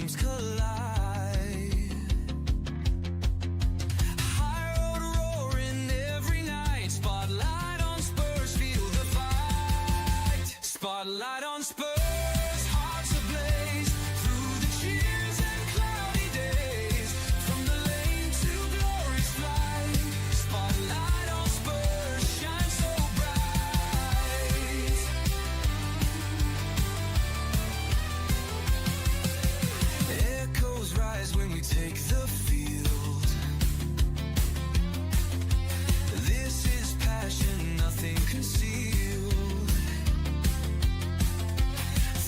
dreams collide. High road roaring every night. Spotlight on Spurs, feel the fight. Spotlight on Spurs, hearts ablaze through the cheers and cloudy days. From the lane to glory's flight. Spotlight on Spurs, shine so bright. Echoes rise when we take the field. This is passion, nothing concealed.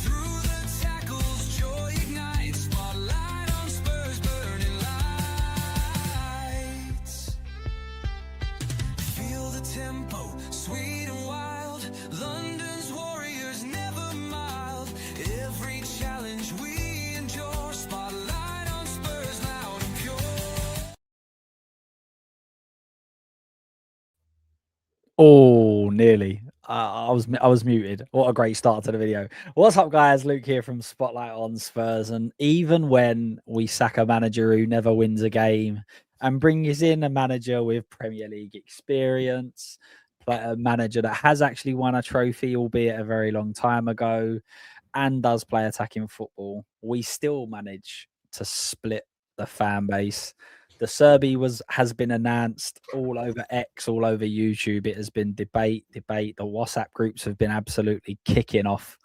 Through the tackles, joy ignites. Spotlight on Spurs, burning lights. Feel the tempo, sweet and wild. London's warriors never mild. Every challenge we endure. Spotlight on Spurs, loud and pure. Oh, nearly. I was muted. What a great start to the video. What's up, guys? Luke here from Spotlight on Spurs. And even when we sack a manager who never wins a game and brings in a manager with Premier League experience, a manager that has actually won a trophy, albeit a very long time ago, and does play attacking football, we still manage to split the fan base. The Zerbi has been announced all over X, all over YouTube. It has been debate. The WhatsApp groups have been absolutely kicking off.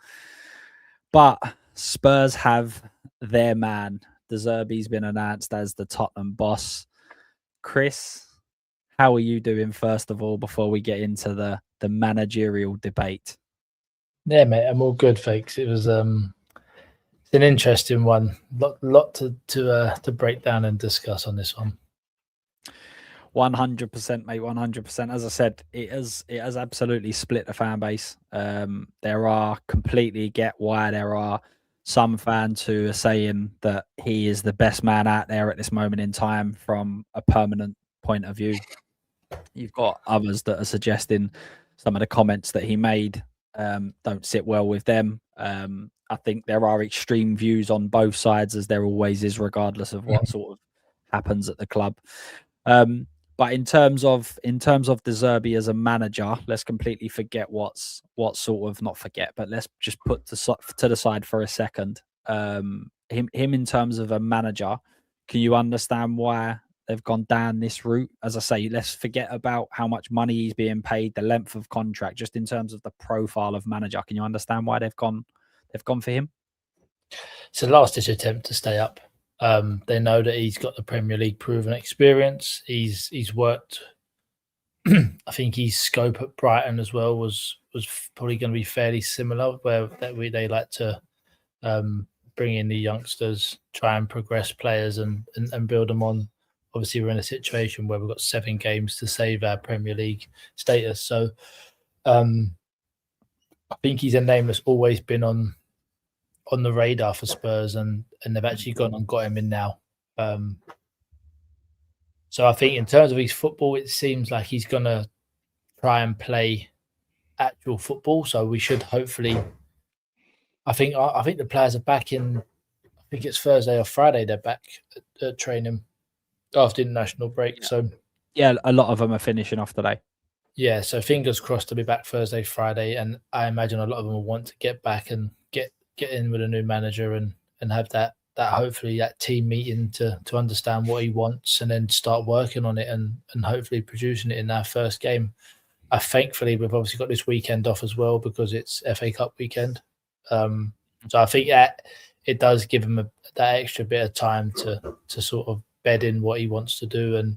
But Spurs have their man. The Zerbi's been announced as the Tottenham boss. Chris, how are you doing, first of all, before we get into the managerial debate? Yeah, mate, I'm all good, thanks. It was it's an interesting one. Lot to break down and discuss on this one. 100%, mate. 100%. As I said, it has absolutely split the fan base. There are completely get why there are some fans who are saying that he is the best man out there at this moment in time from a permanent point of view. You've got others that are suggesting some of the comments that he made don't sit well with them. I think there are extreme views on both sides, as there always is, regardless of what sort of happens at the club. But in terms of the Zerbi as a manager, let's completely forget what sort of, not forget, but let's just put to the side for a second. Him in terms of a manager, can you understand why they've gone down this route? As I say, let's forget about how much money he's being paid, the length of contract, just in terms of the profile of manager. Can you understand why they've gone for him? It's a last-ditch attempt to stay up. They know that he's got the Premier League proven experience. He's worked. I think his scope at Brighton as well was probably going to be fairly similar, where they like to bring in the youngsters, try and progress players and build them on. Obviously, we're in a situation where we've got 7 games to save our Premier League status. So I think he's a name that's always been on the radar for Spurs, and they've actually gone and got him in now. So I think in terms of his football, it seems like he's going to try and play actual football. So we should hopefully. I think the players are back in. I think it's Thursday or Friday. They're back at training after international break. So yeah, a lot of them are finishing off today. Yeah, so fingers crossed to be back Thursday, Friday, and I imagine a lot of them will want to get back and get in with a new manager and have that hopefully that team meeting to understand what he wants and then start working on it and hopefully producing it in our first game. Thankfully, we've obviously got this weekend off as well because it's FA Cup weekend. So I think that it does give him that extra bit of time to sort of bed in what he wants to do and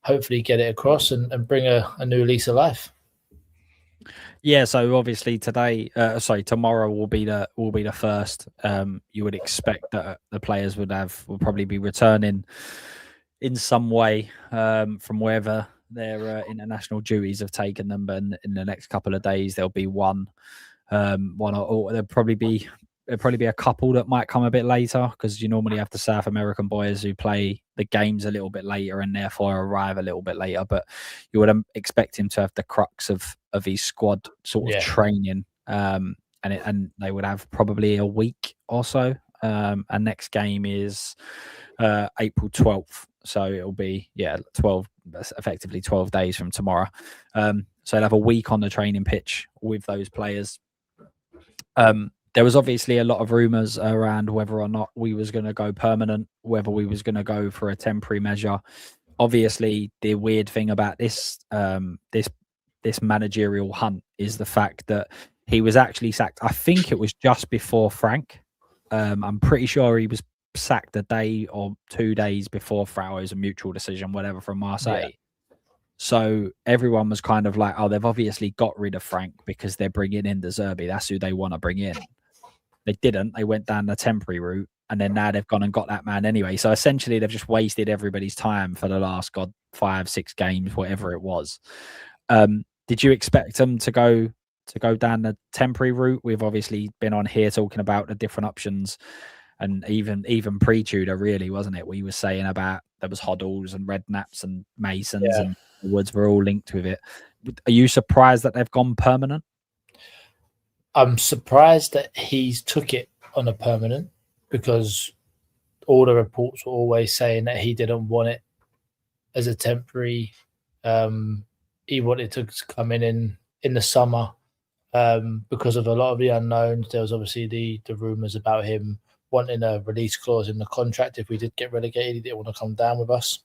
hopefully get it across and bring a new lease of life. Yeah, so obviously tomorrow will be the first. You would expect that the players will probably be returning in some way from wherever their international duties have taken them. But in the next couple of days, there'll be one or there'll probably be a couple that might come a bit later because you normally have the South American boys who play the games a little bit later and therefore arrive a little bit later. But you would expect him to have the crux of his squad sort of training, and they would have probably a week or so and next game is April 12th. So it'll be 12, effectively 12 days from tomorrow. So they'll have a week on the training pitch with those players. There was obviously a lot of rumours around whether or not we was going to go permanent, whether we was going to go for a temporary measure. Obviously, the weird thing about this managerial hunt is the fact that he was actually sacked. I think it was just before Frank. I'm pretty sure he was sacked a day or 2 days before Frank. It was a mutual decision, whatever, from Marseille. Yeah. So everyone was kind of like, oh, they've obviously got rid of Frank because they're bringing in the Zerbi. That's who they want to bring in. They didn't. They went down the temporary route, and then now they've gone and got that man anyway. So essentially, they've just wasted everybody's time for the last 5-6 games, whatever it was. Did you expect them to go down the temporary route? We've obviously been on here talking about the different options, and even pre-Tudor, really, wasn't it? We were saying about there was Hoddles and Redknaps and Masons and Woods were all linked with it. Are you surprised that they've gone permanent? I'm surprised that he's took it on a permanent, because all the reports were always saying that he didn't want it as a temporary. He wanted to come in the summer because of a lot of the unknowns. There was obviously the rumours about him wanting a release clause in the contract if we did get relegated. He didn't want to come down with us.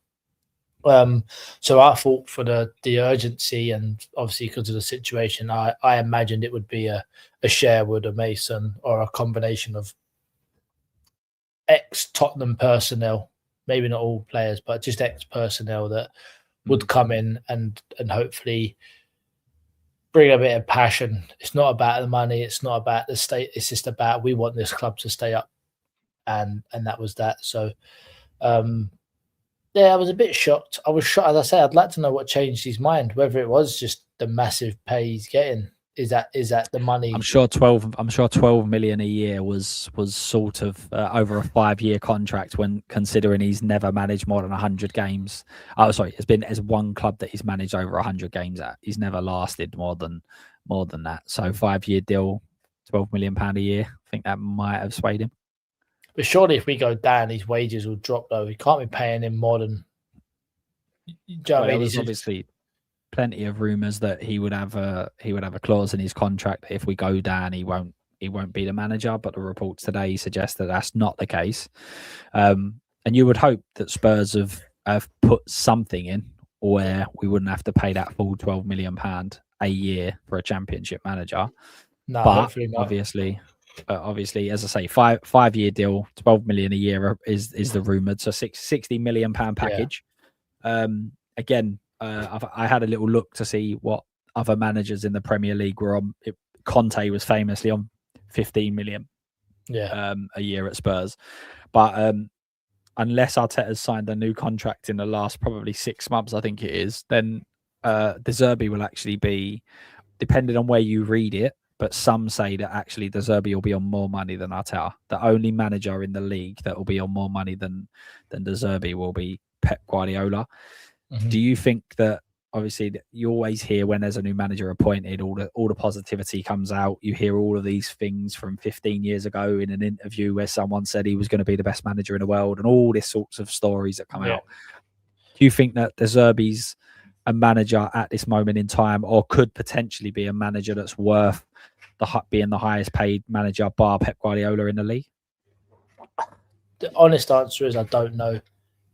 So I thought for the urgency, and obviously because of the situation, I imagined it would be a Sherwood, a Mason, or a combination of ex-Tottenham personnel, maybe not all players, but just ex-personnel that would come in and hopefully bring a bit of passion. It's not about the money. It's not about the state. It's just about, we want this club to stay up. And that was that. So, yeah, I was a bit shocked. I was shocked. As I say, I'd like to know what changed his mind, whether it was just the massive pay he's getting. Is that the money? I'm sure 12 million a year was sort of over a 5-year contract, when considering he's never managed more than 100 games. Oh, sorry, there's one club that he's managed over 100 games at. He's never lasted more than that. So 5-year deal, £12 million a year. I think that might have swayed him. But surely if we go down, his wages will drop, though. We can't be paying him more than. There was obviously plenty of rumours that he would have a clause in his contract that if we go down, he won't be the manager. But the reports today suggest that that's not the case. And you would hope that Spurs have put something in where we wouldn't have to pay that full £12 million a year for a Championship manager. No, but hopefully not. Obviously, as I say, 5-year deal, 12 million a year is the rumoured. So £60 million package. Yeah. Again, I had a little look to see what other managers in the Premier League were on. Conte was famously on 15 million a year at Spurs. But unless Arteta's signed a new contract in the last probably 6 months, I think it is, then the Zerbi will actually be, depending on where you read it, but some say that actually the Zerbi will be on more money than Arteta. The only manager in the league that will be on more money than the Zerbi will be Pep Guardiola. Mm-hmm. Do you think that, obviously, you always hear when there's a new manager appointed, all the positivity comes out. You hear all of these things from 15 years ago in an interview where someone said he was going to be the best manager in the world, and all these sorts of stories that come out. Do you think that the Zerbi's a manager at this moment in time, or could potentially be a manager that's worth being the highest paid manager bar Pep Guardiola in the league? The honest answer is I don't know,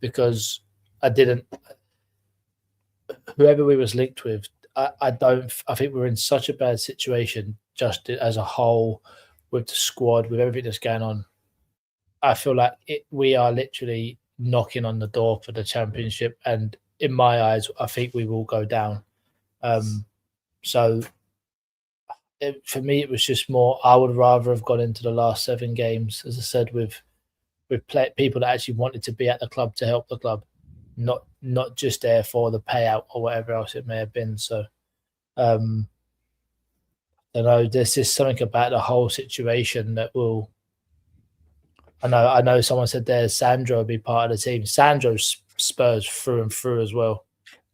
because I didn't. Whoever we was linked with, I think we're in such a bad situation just as a whole, with the squad, with everything that's going on. I feel like we are literally knocking on the door for the Championship, and in my eyes, I think we will go down. For me, it was just more, I would rather have gone into the last 7 games, as I said, with people that actually wanted to be at the club to help the club, not just there for the payout or whatever else it may have been. So, I don't know. There's just something about the whole situation that will. I know. Someone said there Sandro will be part of the team. Sandro's Spurs through and through as well,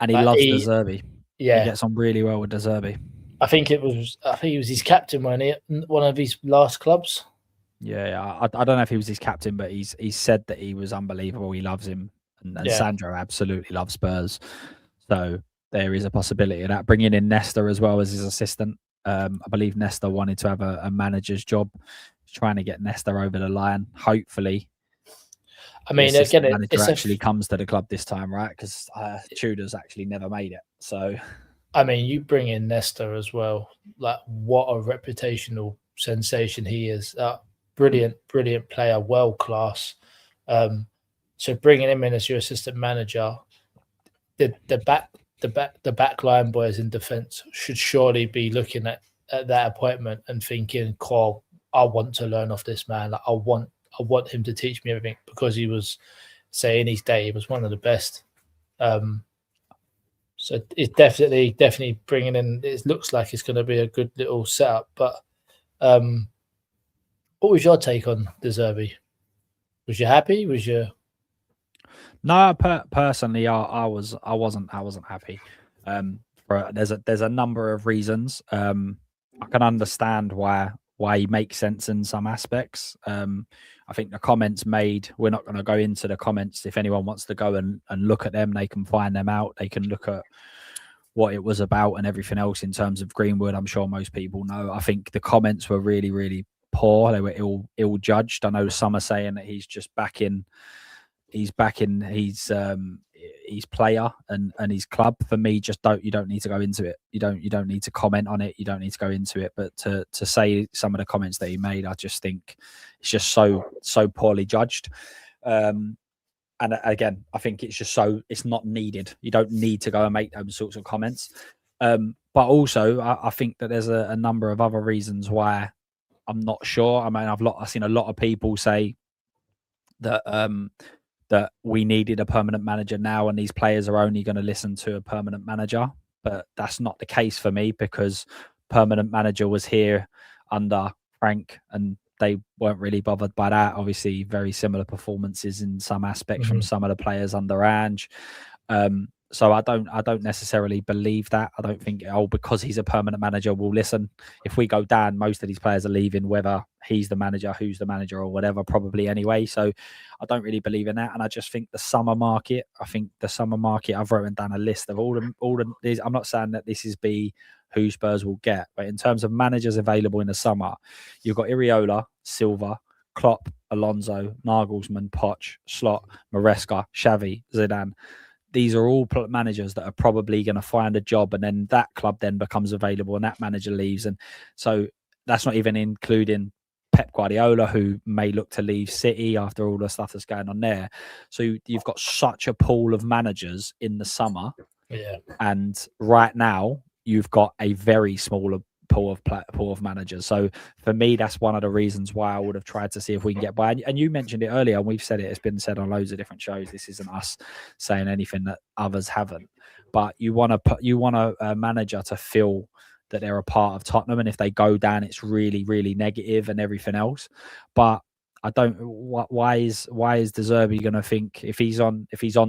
and he loves the Zerbi. Yeah, he gets on really well with the Zerbi. I think he was his captain when one of his last clubs. Yeah, I don't know if he was his captain, but he's said that he was unbelievable. He loves him, and Yeah. Sandro absolutely loves Spurs. So there is a possibility of that. Bringing in Nesta as well as his assistant. I believe Nesta wanted to have a manager's job, trying to get Nesta over the line. Hopefully, I the mean, assistant again, manager actually comes to the club this time, right? Because Tudor's actually never made it. So, I mean, you bring in Nesta as well. Like, what a reputational sensation he is. Brilliant player, world class. So bringing him in as your assistant manager, the back line boys in defence should surely be looking at that appointment and thinking, "Cole, I want to learn off this man. Like, I want him to teach me everything," because he was, say, in his day, he was one of the best. So it's definitely bringing in. It looks like it's going to be a good little setup. But what was your take on the Zerbi? Was you happy? Was you? no, personally, I wasn't happy. There's a number of reasons. I can understand why he makes sense in some aspects. I think the comments made, we're not going to go into the comments. If anyone wants to go and look at them, they can find them out. They can look at what it was about and everything else in terms of Greenwood. I'm sure most people know. I think the comments were really, really poor. They were ill judged. I know some are saying that he's just backing his player and his club. For me, you don't need to go into it. You don't need to comment on it. You don't need to go into it. But to say some of the comments that he made, I just think it's just so poorly judged. And again, I think it's just it's not needed. You don't need to go and make those sorts of comments. But also, I think that there's a number of other reasons why I'm not sure. I mean, I've seen a lot of people say that that we needed a permanent manager now, and these players are only going to listen to a permanent manager. But that's not the case for me, because permanent manager was here under Frank, and they weren't really bothered by that. Obviously, very similar performances in some aspects from some of the players under Ange. So I don't necessarily believe that. I don't think, because he's a permanent manager, we'll listen. If we go down, most of these players are leaving, whether he's the manager, who's the manager, or whatever, probably anyway. So I don't really believe in that. And I just think the summer market, I've written down a list of all the these. I'm not saying that this is who Spurs will get, but in terms of managers available in the summer, you've got Iriola, Silva, Klopp, Alonso, Nagelsmann, Poch, Slot, Maresca, Xavi, Zidane. These are all managers that are probably going to find a job, and then that club then becomes available and that manager leaves. And so that's not even including Pep Guardiola, who may look to leave City after all the stuff that's going on there. So you've got such a pool of managers in the summer. Yeah. And right now you've got a very small pool of managers. So for me, that's one of the reasons why I would have tried to see if we can get by. And you mentioned it earlier, and we've said it's been said on loads of different shows. This isn't us saying anything that others haven't, but you want a manager to feel that they're a part of Tottenham, and if they go down, it's really, really negative and everything else. But I don't. Why is De Zerbi going to think if he's on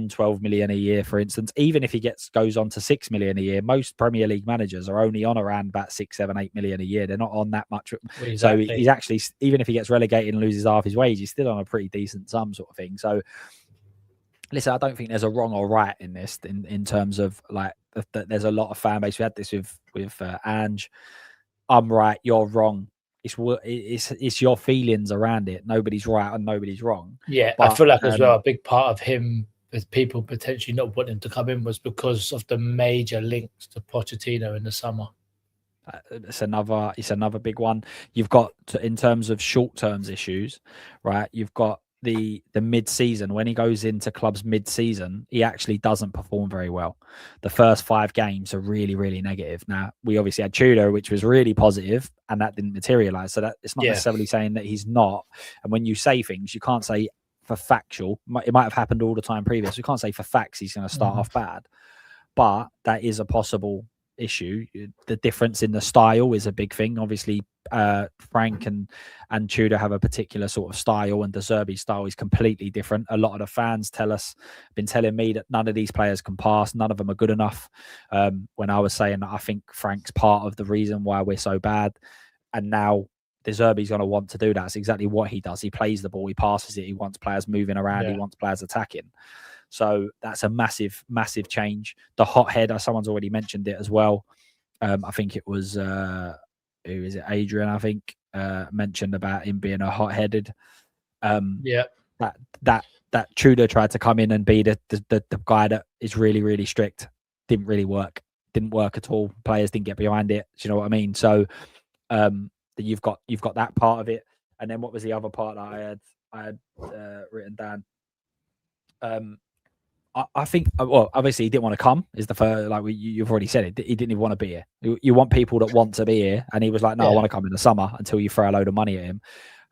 12 million a year, for instance, even if he goes on to 6 million a year, most Premier League managers are only on around about 6, 7, 8 million a year. They're not on that much. Exactly. So he's actually, even if he gets relegated and loses half his wage, he's still on a pretty decent sum, sort of thing. So listen, I don't think there's a wrong or right in this, in terms of like there's a lot of fan base. We had this with Ange. I'm right, you're wrong. It's your feelings around it. Nobody's right and nobody's wrong. Yeah, but I feel like as well, a big part of him with people potentially not wanting to come in was because of the major links to Pochettino in the summer. It's another big one. You've got in terms of short term issues, right? You've got the mid-season. When he goes into clubs mid-season, he actually doesn't perform very well. The first 5 games are really, really negative. Now, we obviously had Tudor, which was really positive, and that didn't materialize. So that it's not necessarily saying that he's not. And when you say things, you can't say for factual. It might have happened all the time previous. You can't say for facts he's going to start off bad, but that is a possible issue. The difference in the style is a big thing. Obviously, Frank and Tudor have a particular sort of style, and De Zerbi's style is completely different. A lot of the fans been telling me that none of these players can pass, none of them are good enough. When I was saying that I think Frank's part of the reason why we're so bad, and now De Zerbi's going to want to do that. It's exactly what he does. He plays the ball, he passes it, he wants players moving around, he wants players attacking. So that's a massive, massive change. The hothead, someone's already mentioned it as well. I think it was who is it? Adrian, I think, mentioned about him being a hot-headed. That Tudor tried to come in and be the guy that is really, really strict. Didn't really work. Didn't work at all. Players didn't get behind it. Do you know what I mean? So you've got that part of it. And then what was the other part that I had written down? I think, well, obviously he didn't want to come. Is the first, like you've already said it. He didn't even want to be here. You want people that want to be here, and he was like, "No, I want to come in the summer." Until you throw a load of money at him.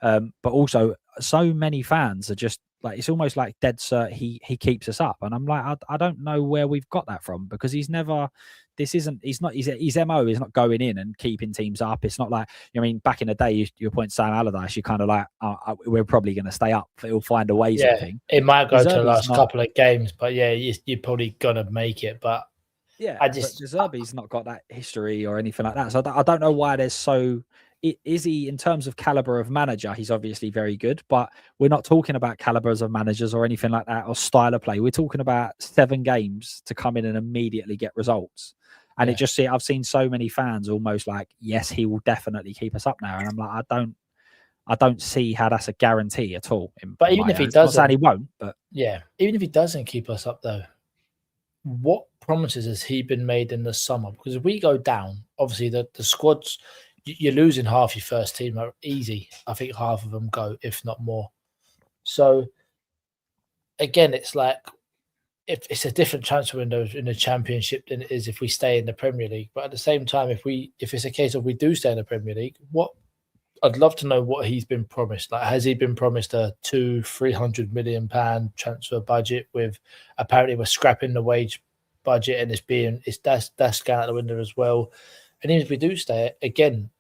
But also, so many fans are just like, it's almost like dead cert. He keeps us up, and I'm like, I don't know where we've got that from, because he's never. His MO is not going in and keeping teams up. It's not like, I mean, back in the day, you appoint Sam Allardyce, you're kind of like, we're probably going to stay up. He'll find a way. Yeah, thing. It might go to the last couple of games, but yeah, you're probably gonna make it. But yeah, Zerbi's not got that history or anything like that. So I don't know why there's so. Is he, in terms of caliber of manager, he's obviously very good, but we're not talking about calibers of managers or anything like that, or style of play. We're talking about 7 games to come in and immediately get results. And I've seen so many fans almost like, yes, he will definitely keep us up now. And I'm like, I don't see how that's a guarantee at all. But even if he doesn't, not saying he won't, but yeah, even if he doesn't keep us up though, what promises has he been made in the summer? Because if we go down, obviously the squads, you're losing half your first team easy. I think half of them go, if not more. So again, it's like, if it's a different transfer window in the Championship than it is if we stay in the Premier League. But at the same time, if it's a case of we do stay in the Premier League, I'd love to know what he's been promised. Like, has he been promised a £200-300 million transfer budget? With apparently we're scrapping the wage budget, and that's going out the window as well. And even if we do stay, again,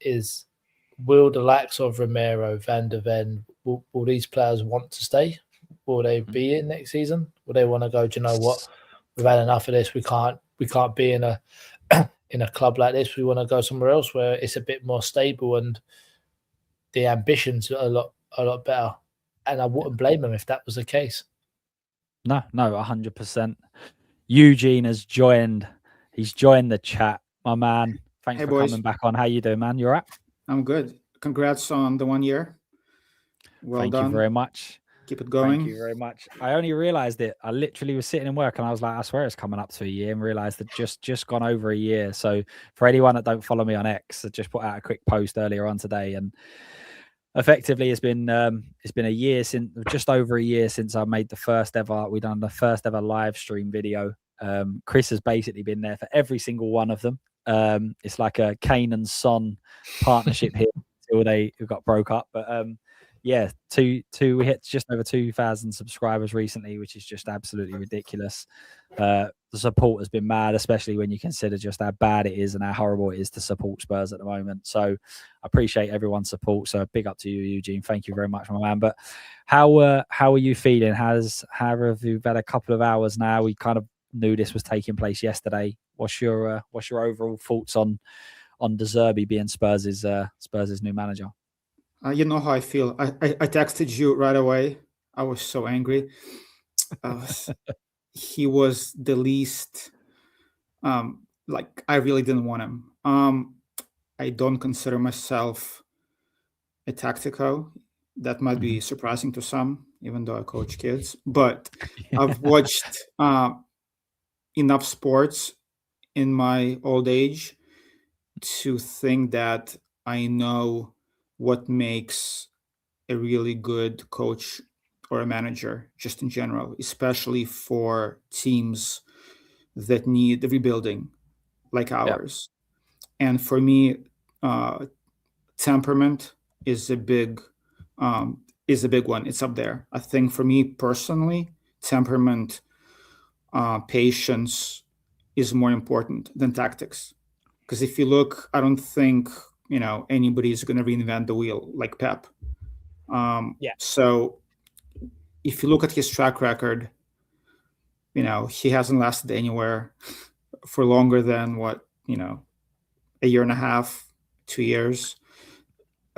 will the likes of Romero, Van der Ven, will these players want to stay? Will they be in next season? Will they want to go, do you know what? We've had enough of this. We can't be in a in a club like this. We want to go somewhere else where it's a bit more stable and the ambitions are a lot better. And I wouldn't blame them if that was the case. No, 100%. Eugene has joined. He's joined the chat, my man. Thanks for coming back on. How you doing, man? You all right? I'm good. Congrats on the 1 year. Well done. Thank you very much. Keep it going. Thank you very much. I only realized it. I literally was sitting in work and I was like, I swear it's coming up to a year, and realized that just gone over a year. So for anyone that don't follow me on X, I just put out a quick post earlier on today, and effectively it's been a year, since just over a year since I made the first ever live stream video. Chris has basically been there for every single one of them. It's like a Kane and Son partnership here until they got broke up. But yeah, we hit just over 2,000 subscribers recently, which is just absolutely ridiculous. The support has been mad, especially when you consider just how bad it is and how horrible it is to support Spurs at the moment. So I appreciate everyone's support. So big up to you, Eugene. Thank you very much, my man. But how are you feeling? How have you had a couple of hours now? We kind of knew this was taking place yesterday. What's your overall thoughts on De Zerbi being Spurs' new manager? You know how I feel. I texted you right away. I was so angry. He was the least. Like, I really didn't want him. I don't consider myself a tactico. That might be surprising to some, even though I coach kids. But I've watched enough sports in my old age to think that I know what makes a really good coach or a manager, just in general, especially for teams that need rebuilding like ours. Yeah. And for me, temperament is a big one. It's up there. I think for me personally, temperament, patience is more important than tactics. Because if you look, I don't think anybody is going to reinvent the wheel like Pep. So if you look at his track record, he hasn't lasted anywhere for longer than a year and a half, 2 years.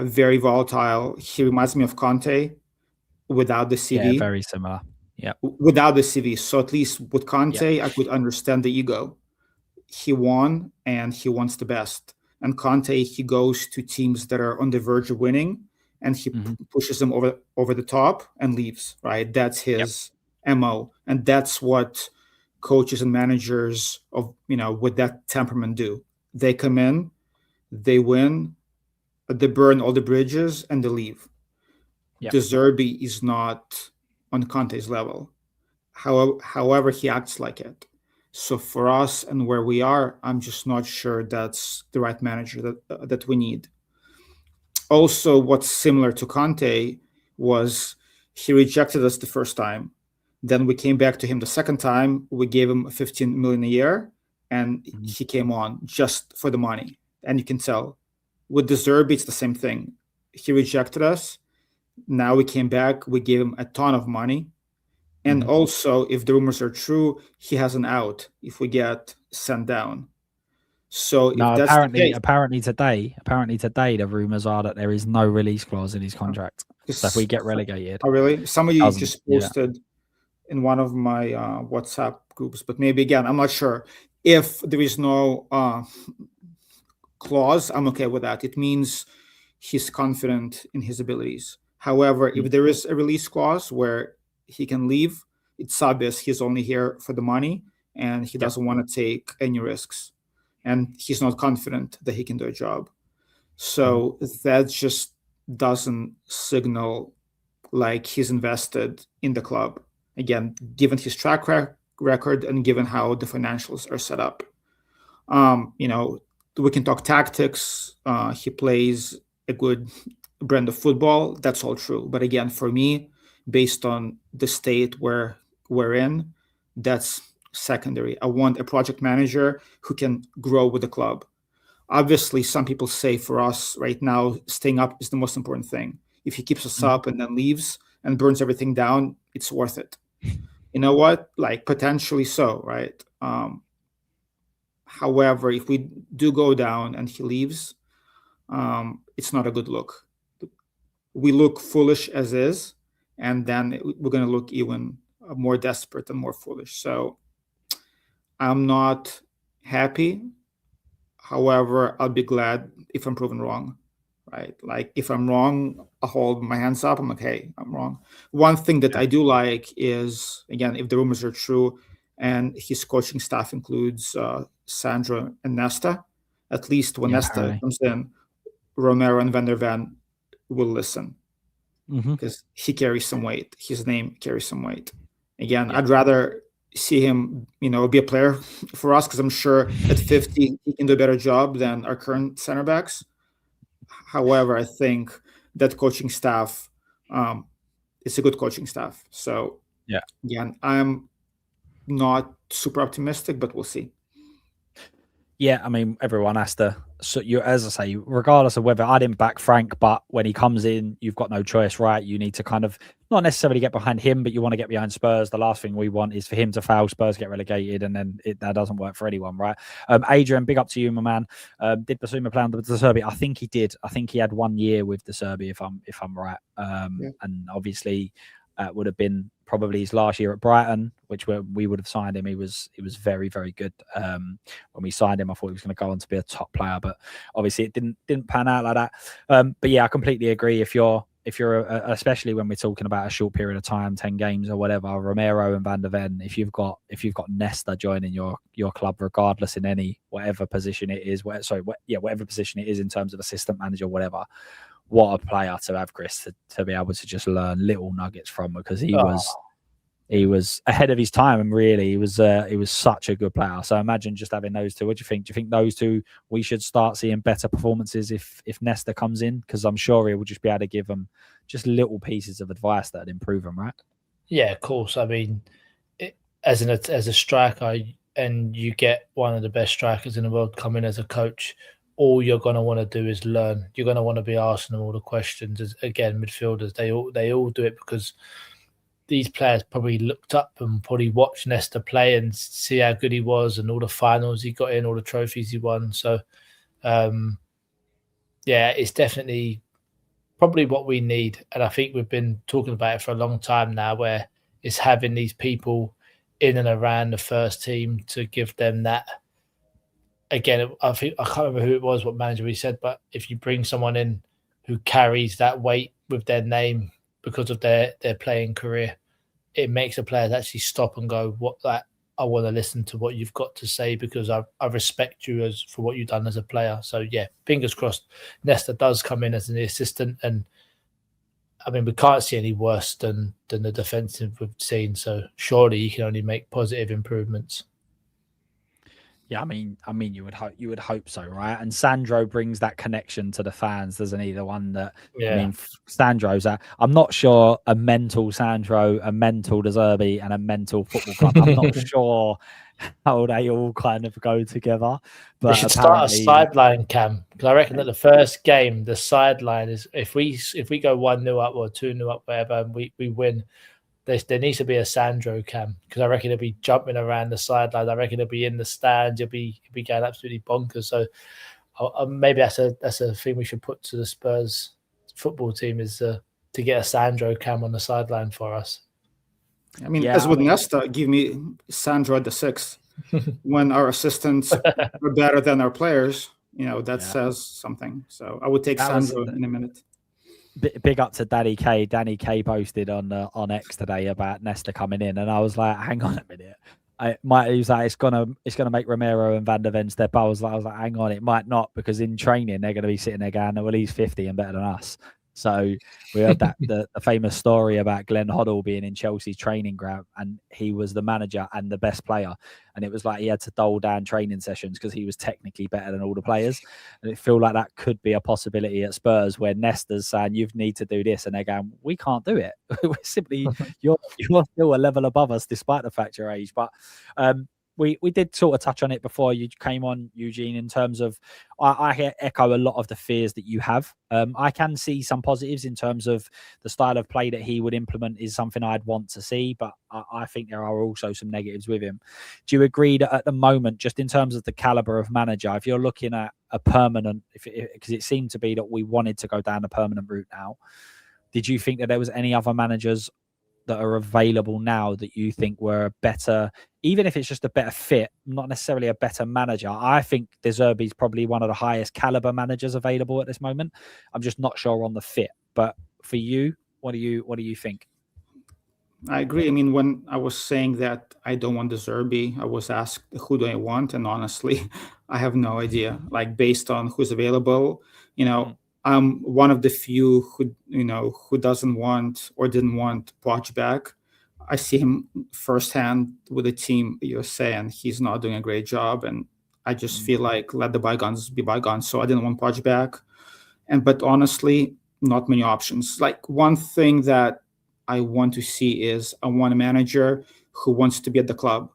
very volatile. He reminds me of Conte without the CV. Yeah, very similar. Yeah. Without the CV. So at least with Conte, I could understand the ego. He won and he wants the best. And Conte, he goes to teams that are on the verge of winning and he pushes them over the top and leaves, right? That's his MO. And that's what coaches and managers of, with that temperament do. They come in, they win, they burn all the bridges and they leave. Yep. De Zerbi is not on Conte's level. However, he acts like it. So for us and where we are, I'm just not sure that's the right manager that we need. Also, what's similar to Conte was he rejected us the first time. Then we came back to him the second time. We gave him 15 million a year, and he came on just for the money. And you can tell with De Zerbi, it's the same thing. He rejected us. Now we came back. We gave him a ton of money. And also, if the rumors are true, he has an out if we get sent down. So no, if that's apparently today, the rumors are that there is no release clause in his contract. So if we get relegated, oh really? Somebody just posted in one of my WhatsApp groups, but maybe again, I'm not sure. If there is no clause, I'm okay with that. It means he's confident in his abilities. However, if there is a release clause where he can leave, it's obvious he's only here for the money and he doesn't want to take any risks. And he's not confident that he can do a job. So that just doesn't signal like he's invested in the club. Again, given his track record and given how the financials are set up. We can talk tactics. He plays a good brand of football. That's all true. But again, for me, based on the state where we're in, that's secondary. I want a project manager who can grow with the club. Obviously, some people say for us right now, staying up is the most important thing. If he keeps us up and then leaves and burns everything down, it's worth it. You know what? Like potentially so, right? However, if we do go down and he leaves, it's not a good look. We look foolish as is, and then we're going to look even more desperate and more foolish. So I'm not happy. However, I'll be glad if I'm proven wrong, right? Like if I'm wrong, I'll hold my hands up. I'm like, hey, I'm wrong. One thing that I do like is, again, if the rumors are true and his coaching staff includes Sandro and Nesta, at least when Nesta comes in, Romero and Van der Ven will listen because he carries some weight. His name carries some weight. Again, I'd rather see him, be a player for us because I'm sure at 50 he can do a better job than our current center backs. However, I think that coaching staff, it's a good coaching staff. So again, I'm not super optimistic, but we'll see. Yeah, I mean, everyone has to. So as I say, regardless of whether I didn't back Frank, but when he comes in, you've got no choice, right? You need to kind of not necessarily get behind him, but you want to get behind Spurs. The last thing we want is for him to fail, Spurs get relegated, and then that doesn't work for anyone, right? Adrian, big up to you, my man. Did Basuma play under De Zerbi? I think he did. I think he had 1 year with De Zerbi, if I'm right. And obviously, would have been probably his last year at Brighton, which we would have signed him. He was very, very good. When we signed him, I thought he was going to go on to be a top player, but obviously it didn't pan out like that. But yeah, I completely agree. If you're especially when we're talking about a short period of time, 10 games or whatever, Romero and Van der Ven, if you've got Nesta joining your club, regardless in whatever position it is, whatever position it is in terms of assistant manager, whatever. What a player to have, Chris, to be able to just learn little nuggets from, because he was ahead of his time, and really he was such a good player. So imagine just having those two. What do you think? Do you think those two, we should start seeing better performances if Nesta comes in? Because I'm sure he will just be able to give them just little pieces of advice that would improve them, right? Yeah, of course. I mean, as a striker, and you get one of the best strikers in the world come in as a coach, all you're going to want to do is learn. You're going to want to be asking them all the questions. Again, midfielders, they all do it because these players probably looked up and probably watched Nesta play and see how good he was and all the finals he got in, all the trophies he won. So, it's definitely probably what we need. And I think we've been talking about it for a long time now, where it's having these people in and around the first team to give them that. Again, I can't remember who it was, what manager we said, but if you bring someone in who carries that weight with their name because of their playing career, it makes the players actually stop and go, I want to listen to what you've got to say because I respect you for what you've done as a player. So yeah, fingers crossed Nesta does come in as an assistant. And I mean, we can't see any worse than the defensive we've seen. So surely you can only make positive improvements. Yeah, I mean, you would hope so, right? And Sandro brings that connection to the fans, doesn't he? The one that, I mean, Sandro's I'm not sure a mental Sandro, a mental Zerbi, and a mental football club. I'm not sure how they all kind of go together. But we should start a sideline cam, because I reckon that the first game, the sideline is if we go 1-0 up or 2-0 up, whatever, and we win. There needs to be a Sandro cam, because I reckon he'll be jumping around the sidelines. I reckon he'll be in the stands. He'll be going absolutely bonkers. So maybe that's a thing we should put to the Spurs football team, is to get a Sandro cam on the sideline for us. I mean, Nesta, give me Sandro at the 6. When our assistants are better than our players, that says something. So I would take Sandro in a minute. Big up to Danny K. Danny K posted on X today about Nesta coming in, and I was like, hang on a minute. He was like, it's gonna make Romero and Van der Ven step. I was like, hang on, it might not, because in training they're gonna be sitting there going, well, he's 50 and better than us. So we heard that the famous story about Glenn Hoddle being in Chelsea's training ground, and he was the manager and the best player, and it was like he had to dole down training sessions because he was technically better than all the players. And it feel like that could be a possibility at Spurs, where Nesta's saying you need to do this, and they're going, we can't do it. We're simply you're still a level above us despite the fact your age. But we did sort of touch on it before you came on, Eugene, in terms of I echo a lot of the fears that you have. I can see some positives in terms of the style of play that he would implement is something I'd want to see, but I think there are also some negatives with him. Do you agree that at the moment, just in terms of the caliber of manager, if you're looking at a permanent, because it seemed to be that we wanted to go down the permanent route now, did you think that there was any other managers that are available now that you think were better, even if it's just a better fit, not necessarily a better manager? I think De Zerbi is probably one of the highest caliber managers available at this moment. I'm just not sure on the fit. But for you, what do you think? I agree. I mean, when I was saying that I don't want De Zerbi, I was asked who do I want, and honestly, I have no idea. Like, based on who's available, I'm one of the few who doesn't want or didn't want Poch back. I see him firsthand with the team USA, and he's not doing a great job. And I just feel like let the bygones be bygones. So I didn't want Poch back. But honestly, not many options. Like, one thing that I want to see is I want a manager who wants to be at the club,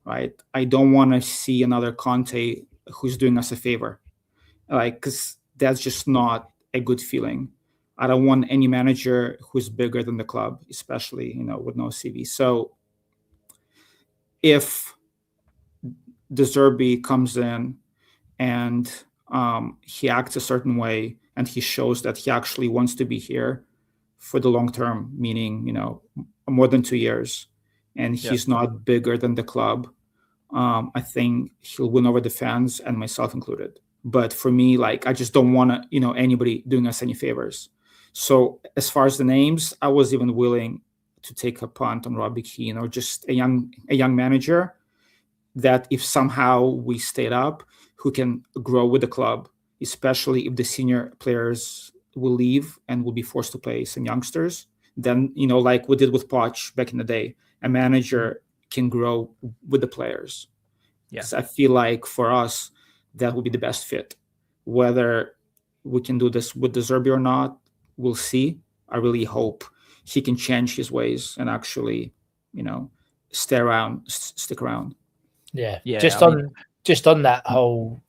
right? I don't want to see another Conte who's doing us a favor, because that's just not a good feeling. I don't want any manager who's bigger than the club, especially, with no CV. So if De Zerbi comes in and he acts a certain way and he shows that he actually wants to be here for the long term, meaning, more than 2 years, and he's not bigger than the club, I think he'll win over the fans, and myself included. But for me, like, I just don't want to, anybody doing us any favors. So as far as the names, I was even willing to take a punt on Robbie Keane, or just a young manager that, if somehow we stayed up, who can grow with the club, especially if the senior players will leave and will be forced to play some youngsters. Then, like we did with Poch back in the day, a manager can grow with the players. Yes, I feel like for us, that would be the best fit. Whether we can do this with De Zerbi or not, we'll see. I really hope he can change his ways and actually, stick around. Yeah. Just on that whole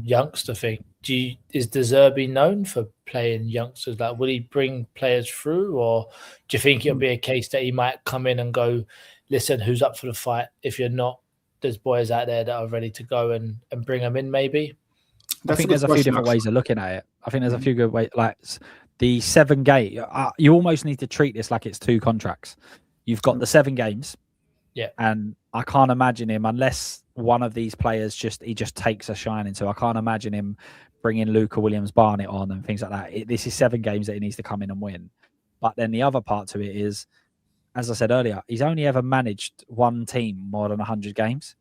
youngster thing, is De Zerbi known for playing youngsters? Like, will he bring players through, or do you think it'll be a case that he might come in and go, listen, who's up for the fight? If you're not, there's boys out there that are ready to go, and bring them in maybe? I think there's a few different ways of looking at it. I think there's a few good ways. Like, the 7 game, you almost need to treat this like it's 2 contracts. You've got the 7 games. Yeah. And I can't imagine him, unless one of these players just takes a shine into. I can't imagine him bringing Luca Williams-Barnett on and things like that. This is 7 games that he needs to come in and win. But then the other part to it is, as I said earlier, he's only ever managed one team more than 100 games.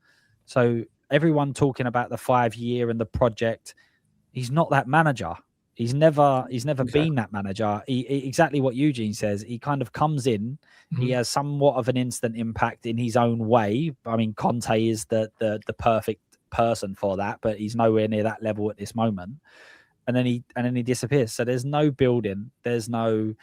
So everyone talking about the 5-year and the project, he's not that manager. He's never been that manager. He exactly what Eugene says. He kind of comes in. He has somewhat of an instant impact in his own way. I mean, Conte is the perfect person for that, but he's nowhere near that level at this moment. And then he disappears. So there's no building. There's no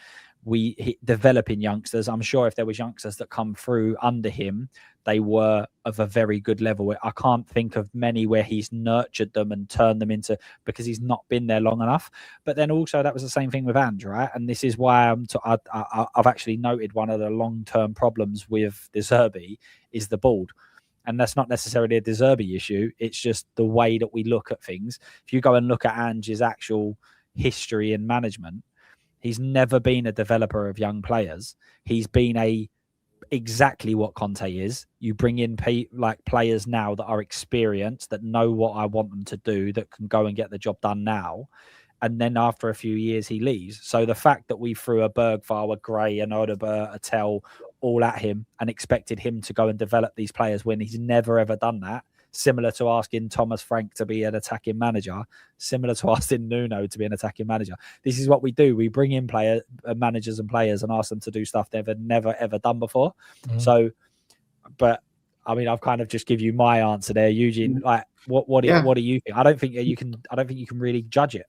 developing youngsters. I'm sure if there was youngsters that come through under him, they were of a very good level. I can't think of many where he's nurtured them and turned them into, because he's not been there long enough. But then also that was the same thing with Ange, right? And this is why I've actually noted one of the long-term problems with De Zerbi is the board. And that's not necessarily a De Zerbi issue. It's just the way that we look at things. If you go and look at Ange's actual history in management, he's never been a developer of young players. He's been exactly what Conte is. You bring in players now that are experienced, that know what I want them to do, that can go and get the job done now. And then after a few years, he leaves. So the fact that we threw a Bergvall, a Gray, an Odeber, a Tell all at him and expected him to go and develop these players when he's never, ever done that, similar to asking Thomas Frank to be an attacking manager, similar to asking Nuno to be an attacking manager. This is what we do. We bring in managers and players and ask them to do stuff they've never, ever done before. So, but I mean, I've kind of just give you my answer there, Eugene. Like, what do you think? I don't think you can really judge it.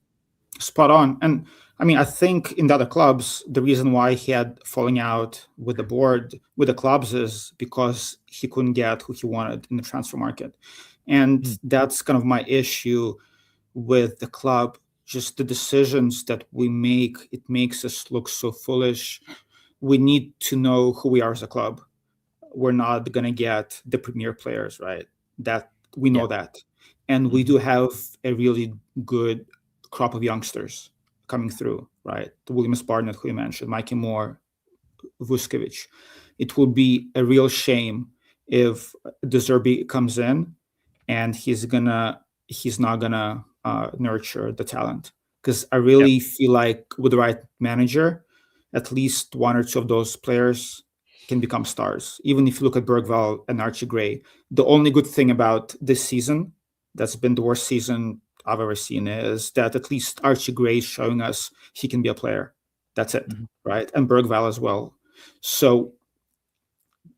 Spot on. And I mean, I think in the other clubs, the reason why he had falling out with the board, with the clubs, is because he couldn't get who he wanted in the transfer market. And that's kind of my issue with the club. Just the decisions that we make, it makes us look so foolish. We need to know who we are as a club. We're not going to get the premier players, right? That we know that. And we do have a really good crop of youngsters coming through, right? The Williams-Barnett, who you mentioned, Mikey Moore, Vuskovic. It will be a real shame if De Zerbi comes in and he's not gonna nurture the talent, because I really feel like with the right manager, at least 1 or 2 of those players can become stars. Even if you look at Bergvall and Archie Gray, the only good thing about this season, that's been the worst season I've ever seen, is that at least Archie Gray is showing us he can be a player. That's it, right? And Bergvall as well. So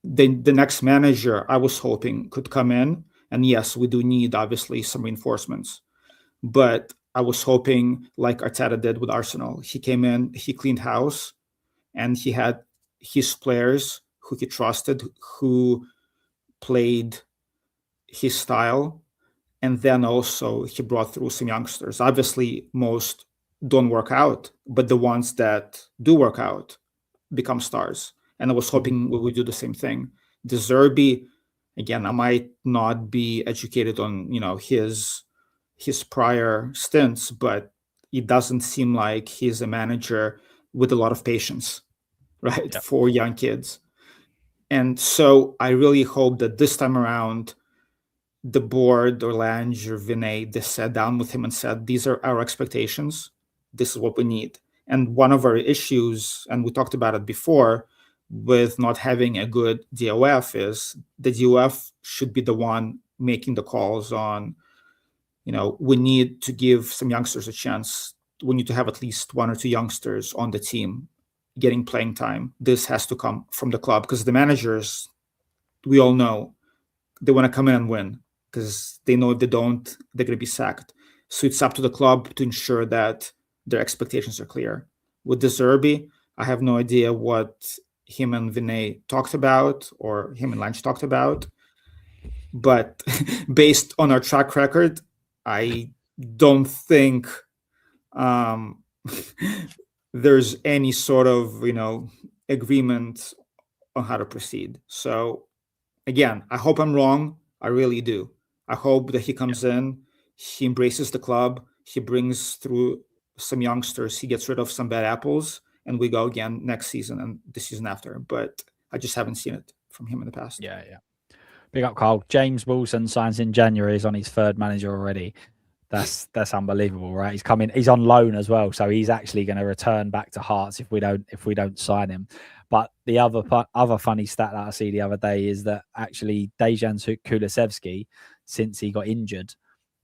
the next manager I was hoping could come in, and yes, we do need obviously some reinforcements, but I was hoping like Arteta did with Arsenal. He came in, he cleaned house, and he had his players who he trusted, who played his style. And then also he brought through some youngsters. Obviously, most don't work out, but the ones that do work out become stars. And I was hoping we would do the same thing. De Zerbi, again, I might not be educated on his prior stints, but it doesn't seem like he's a manager with a lot of patience, right, for young kids. And so I really hope that this time around, the board or Lange or Vinay, they sat down with him and said, these are our expectations. This is what we need. And one of our issues, and we talked about it before, with not having a good DOF is the DOF should be the one making the calls on, we need to give some youngsters a chance. We need to have at least 1 or 2 youngsters on the team getting playing time. This has to come from the club, because the managers, we all know, they want to come in and win, because they know if they don't, they're going to be sacked. So it's up to the club to ensure that their expectations are clear. With De Zerbi, I have no idea what him and Vinay talked about, or him and Lange talked about. But based on our track record, I don't think there's any sort of, agreement on how to proceed. So again, I hope I'm wrong. I really do. I hope that he comes in, he embraces the club, he brings through some youngsters, he gets rid of some bad apples, and we go again next season and the season after. But I just haven't seen it from him in the past. Yeah. Big up, Carl. James Wilson signs in January. He's on his third manager already. That's unbelievable, right? He's coming. He's on loan as well, so he's actually going to return back to Hearts if we don't sign him. But the other funny stat that I see the other day is that actually Dejan Kulusevski, since he got injured,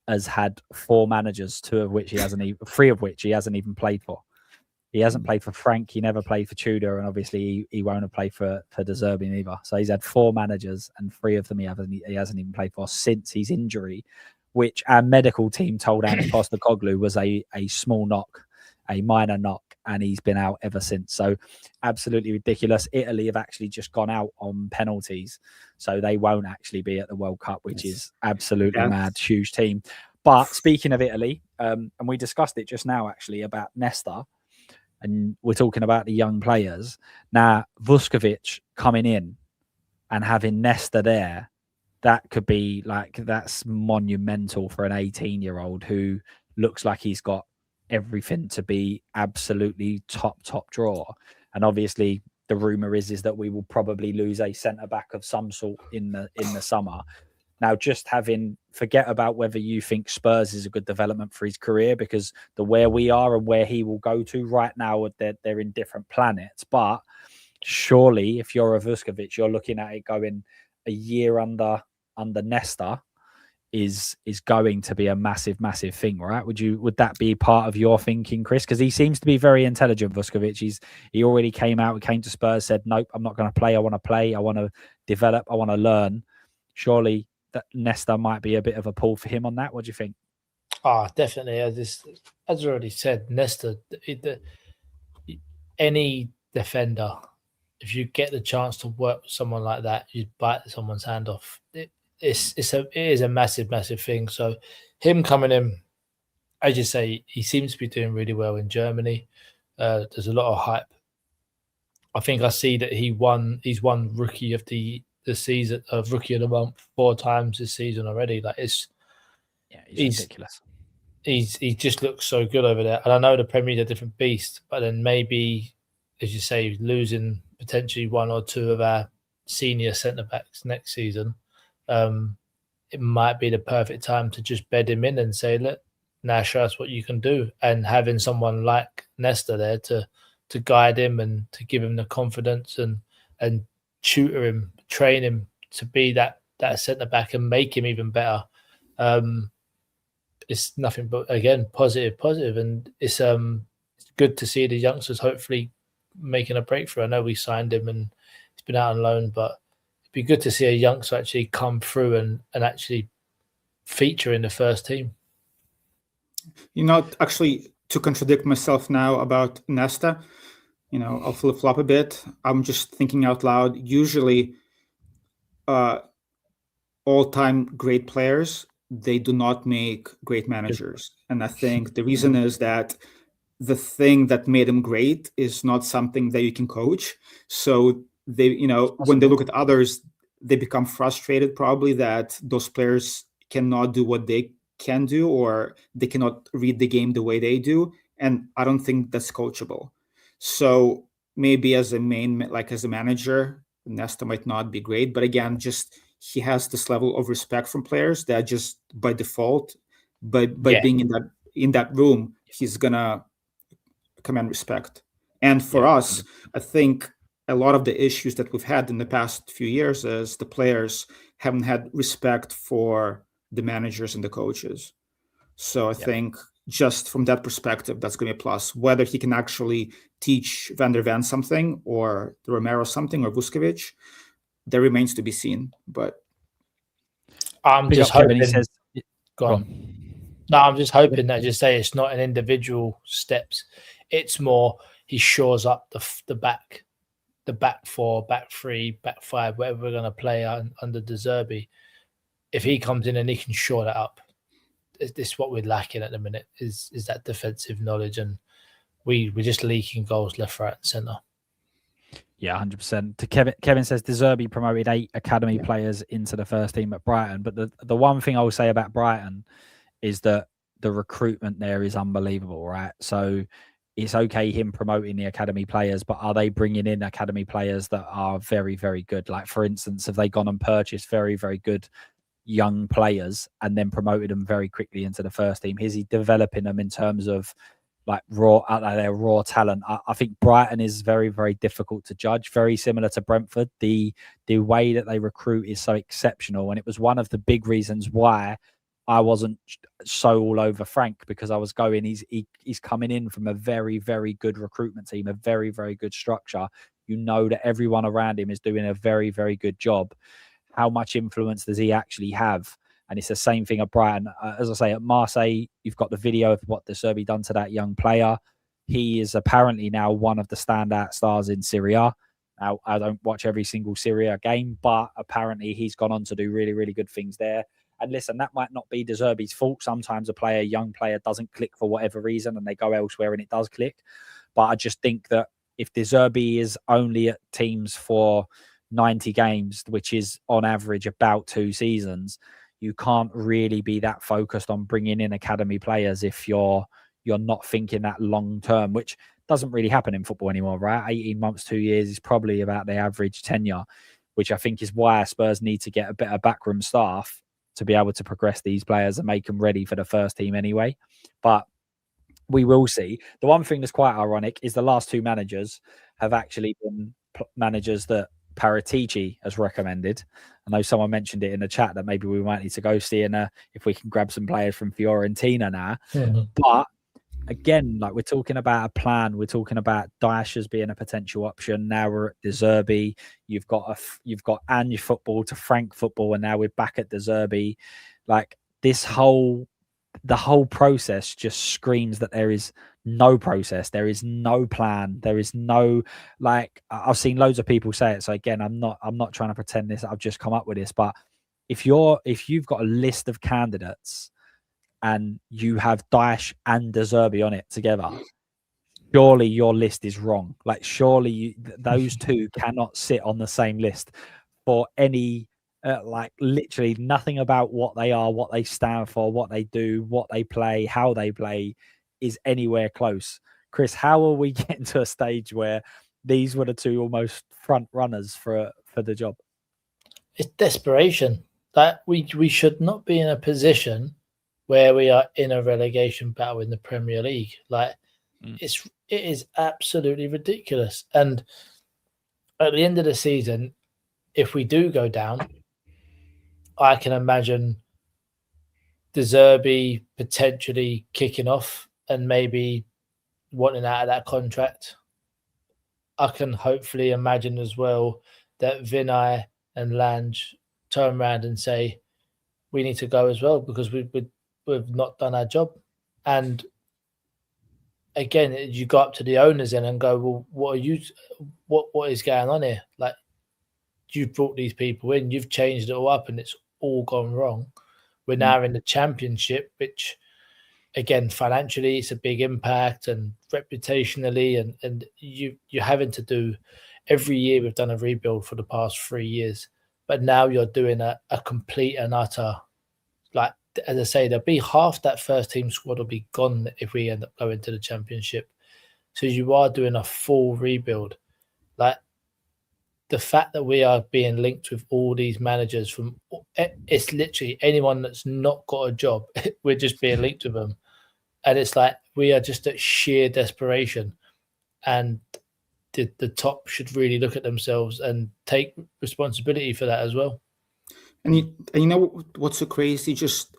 has had 4 managers, 3 of which he hasn't even played for. He hasn't played for Frank. He never played for Tudor, and obviously he won't have played for the Zerbi either. So he's had 4 managers, and 3 of them he hasn't even played for since his injury, which our medical team told Ange Postecoglou was a small knock, a minor knock, and he's been out ever since. So absolutely ridiculous. Italy have actually just gone out on penalties, so they won't actually be at the World Cup, which is absolutely mad. Huge team. But speaking of Italy, and we discussed it just now actually about Nesta, and we're talking about the young players. Now, Vuskovic coming in and having Nesta there, that could be that's monumental for an 18-year-old who looks like he's got everything to be absolutely top draw. And obviously the rumor is that we will probably lose a centre back of some sort in the summer. Now, just forget about whether you think Spurs is a good development for his career, because where we are and where he will go to right now, they're in different planets. But surely, if you're a Vuskovic, you're looking at it going a year under Nesta is going to be a massive thing, right? Would that be part of your thinking, Chris? Because he seems to be very intelligent, Vuskovic. He already came to Spurs, said, nope, I'm not going to play. I want to develop, I want to learn. Surely that Nesta might be a bit of a pull for him on that. What do you think? Definitely. As I already said, Nesta, any defender, if you get the chance to work with someone like that, you'd bite someone's hand off. It is a massive thing. So him coming in, as you say, he seems to be doing really well in Germany. There's a lot of hype. I think I see that he's won rookie of the season, of rookie of the month 4 times this season already. He's ridiculous. He just looks so good over there. And I know the Premier League is a different beast, but then maybe, as you say, losing potentially 1 or 2 of our senior centre backs next season, it might be the perfect time to just bed him in and say, look, now show us what you can do. And having someone like Nesta there to guide him and to give him the confidence and tutor him, train him to be that centre back and make him even better. It's nothing but, again, positive, and it's good to see the youngsters hopefully making a breakthrough. I know we signed him and he's been out on loan, but it'd be good to see a youngster actually come through and actually feature in the first team. Actually, to contradict myself now about Nesta, I'll flip-flop a bit. I'm just thinking out loud. Usually, all-time great players, they do not make great managers. And I think the reason is that the thing that made them great is not something that you can coach. So they, when they look at others, they become frustrated probably that those players cannot do what they can do, or they cannot read the game the way they do. And I don't think that's coachable. So maybe as a manager, Nesta might not be great, but again, just he has this level of respect from players that just by default, by being in that room, he's gonna command respect. And for us, I think a lot of the issues that we've had in the past few years is the players haven't had respect for the managers and the coaches. So I think just from that perspective, that's going to be a plus. Whether he can actually teach Van der Ven something, or Romero something, or Vuskovic, that remains to be seen. But I'm just hoping. Go on. on. No, I'm just hoping that, just say, it's not an individual steps. It's more he shores up the back 4, back 3, back 5, whatever we're going to play under De Zerbi. If he comes in and he can shore that up, this is what we're lacking at the minute, is that defensive knowledge, and we're just leaking goals left, right, and centre. Yeah, 100%. To Kevin says De Zerbi promoted 8 academy players into the first team at Brighton. But the one thing I will say about Brighton is that the recruitment there is unbelievable, right? So it's okay him promoting the academy players, but are they bringing in academy players that are very, very good? Like, for instance, have they gone and purchased very, very good young players and then promoted them very quickly into the first team? Is he developing them in terms of like their raw talent? I think Brighton is very, very difficult to judge. Very similar to Brentford. The way that they recruit is so exceptional, and it was one of the big reasons why I wasn't so all over Frank, because I was going, he's coming in from a very, very good recruitment team, a very, very good structure. You know that everyone around him is doing a very, very good job. How much influence does he actually have? And it's the same thing at Brighton. As I say, at Marseille, you've got the video of what the Zerbi done to that young player. He is apparently now one of the standout stars in Serie A. Now, I don't watch every single Serie A game, but apparently he's gone on to do really, really good things there. And listen, that might not be De Zerbi's fault. Sometimes a young player doesn't click for whatever reason and they go elsewhere and it does click. But I just think that if De Zerbi is only at teams for 90 games, which is on average about 2 seasons, you can't really be that focused on bringing in academy players if you're not thinking that long term, which doesn't really happen in football anymore, right? 18 months, 2 years is probably about the average tenure, which I think is why Spurs need to get a better backroom staff to be able to progress these players and make them ready for the first team anyway. But we will see. The one thing that's quite ironic is the last 2 managers have actually been managers that Paratici has recommended. I know someone mentioned it in the chat that maybe we might need to go see if we can grab some players from Fiorentina now. But again, like, we're talking about a plan. We're talking about Daesh as being a potential option. Now we're at De Zerbi. You've got Ange football to Frank football, and now we're back at De Zerbi. Like, the whole process just screams that there is no process. There is no plan. There is no, like, I've seen loads of people say it. So again, I'm not trying to pretend this. I've just come up with this. But if you've got a list of candidates and you have Daesh and De Zerbi on it together, surely your list is wrong. Like, surely those 2 cannot sit on the same list for any, like, literally nothing about what they are, what they stand for, what they do, what they play, how they play is anywhere close. Chris, how are we getting to a stage where these were the 2 almost front runners for the job? It's desperation. That we should not be in a position where we are in a relegation battle in the Premier League. Like, it is absolutely ridiculous. And at the end of the season, if we do go down, I can imagine De Zerbi potentially kicking off and maybe wanting out of that contract. I can hopefully imagine as well that Vinay and Lange turn around and say, we need to go as well because we've not done our job. And again, you go up to the owners and go, well, what is going on here? Like, you've brought these people in, you've changed it all up, and it's all gone wrong. We're now in the Championship, which, again, financially, it's a big impact, and reputationally, and you're having to do, every year we've done a rebuild for the past 3 years, but now you're doing a complete and utter, like, as I say, there'll be half that first team squad will be gone if we end up going to the Championship. So you are doing a full rebuild. Like, the fact that we are being linked with all these managers from, it's literally anyone that's not got a job, we're just being linked with them. And it's like, we are just at sheer desperation. And the top should really look at themselves and take responsibility for that as well. And you know what's so crazy? Just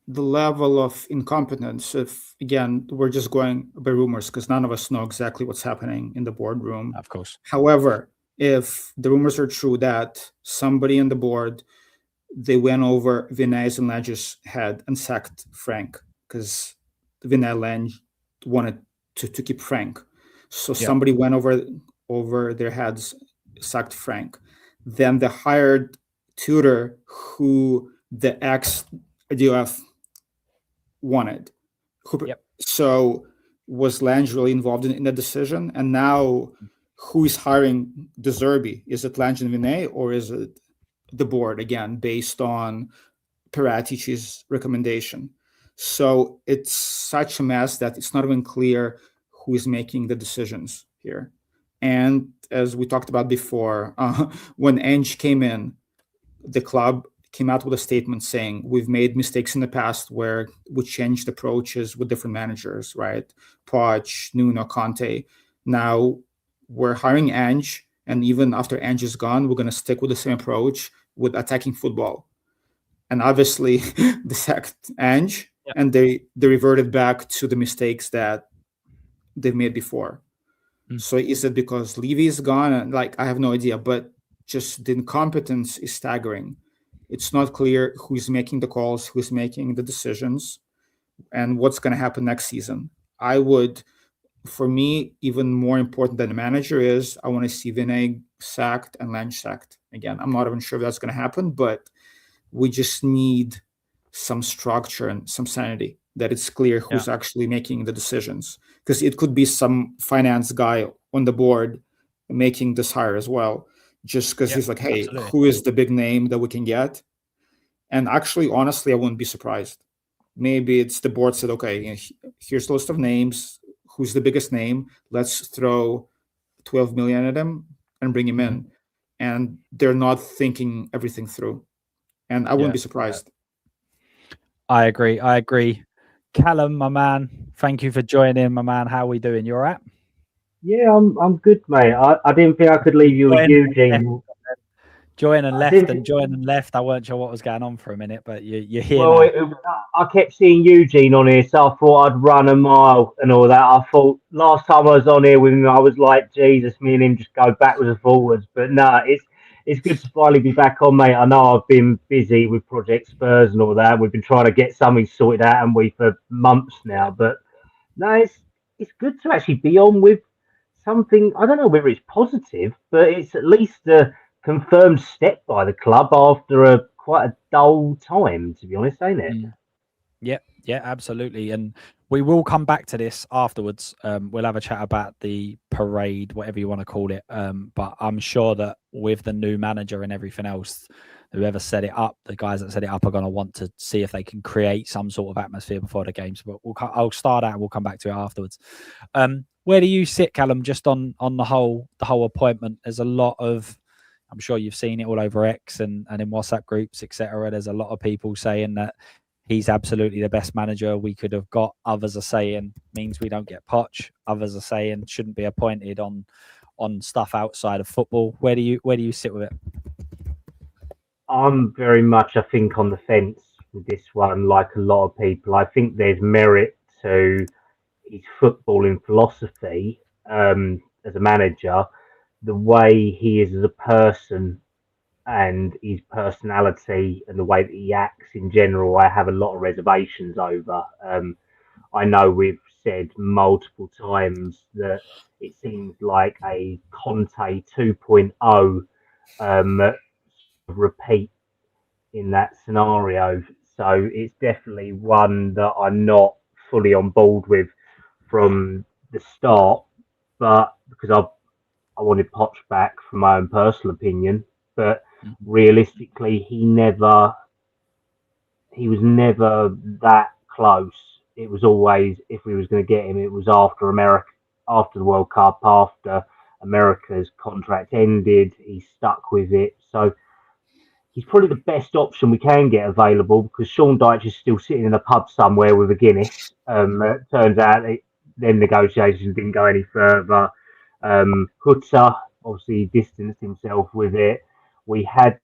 the level of incompetence. If, again, we're just going by rumors because none of us know exactly what's happening in the boardroom. Of course. However, if the rumors are true that somebody on the board, they went over Vinay's and Lange's head and sacked Frank because Vinay Lange wanted to keep Frank. So somebody went over their heads, sacked Frank. Then they hired tutor who the ex-DOF wanted. So was Lange really involved in the decision? And now who is hiring De Zerbi? Is it Lange and Vinay, or is it the board, again, based on Paratici's recommendation? So it's such a mess that it's not even clear who is making the decisions here. And as we talked about before, when Ange came in, the club came out with a statement saying we've made mistakes in the past where we changed approaches with different managers, right? Poch, Nuno, Conte. Now we're hiring Ange, and even after Ange is gone, we're going to stick with the same approach with attacking football. And obviously, they sacked Ange, and they reverted back to the mistakes that they've made before. So is it because Levy is gone? And like, I have no idea, but just the incompetence is staggering. It's not clear who's making the calls, who's making the decisions, and what's going to happen next season. For me, even more important than the manager is, I want to see Vinay sacked and Lange sacked. Again, I'm not even sure if that's going to happen, but we just need some structure and some sanity, that it's clear who's actually making the decisions. Because it could be some finance guy on the board making this hire as well, just because he's like, hey, absolutely. who is the big name that we can get? And actually, honestly, I wouldn't be surprised. Maybe it's the board said, okay, here's a list of names. Who's the biggest name? Let's throw 12 million at him and bring him in. And they're not thinking everything through. And I wouldn't be surprised. I agree. Callum, my man, thank you for joining, my man. How are we doing? You all right? Yeah, I'm good, mate. I didn't think I could leave you with Eugene. Join and left. I weren't sure what was going on for a minute, but you're here now. I kept seeing Eugene on here, so I thought I'd run a mile and all that. I thought last time I was on here with him, I was like, Jesus, me and him just go backwards and forwards. But no, it's good to finally be back on, mate. I know I've been busy with Project Spurs and all that. We've been trying to get something sorted out, and we for months now. But no, it's good to actually be on with something. I don't know whether it's positive, but it's at least a confirmed step by the club after quite a dull time, to be honest, ain't it? Yeah, absolutely. And we will come back to this afterwards. We'll have a chat about the parade, whatever you want to call it. But I'm sure that with the new manager and everything else, whoever set it up, the guys that set it up are going to want to see if they can create some sort of atmosphere before the games. But I'll start out and we'll come back to it afterwards. Where do you sit, Callum, just on the whole appointment? There's a lot of, I'm sure you've seen it all over X and in WhatsApp groups, etc. There's a lot of people saying that he's absolutely the best manager we could have got. Others are saying means we don't get Poch. Others are saying shouldn't be appointed on stuff outside of football. Where do you sit with it? I'm very much, I think, on the fence with this one, like a lot of people. I think there's merit to his footballing philosophy as a manager, the way he is as a person, and his personality and the way that he acts in general, I have a lot of reservations over. I know we've said multiple times that it seems like a Conte 2.0 repeat in that scenario. So it's definitely one that I'm not fully on board with from the start, but because I wanted Poch back from my own personal opinion. But realistically, he was never that close. It was always, if we was going to get him, it was after the World Cup, after America's contract ended. He stuck with it. So he's probably the best option we can get available, because Sean Dyche is still sitting in a pub somewhere with a Guinness. Turns out then negotiations didn't go any further. Kutza obviously distanced himself with it. We had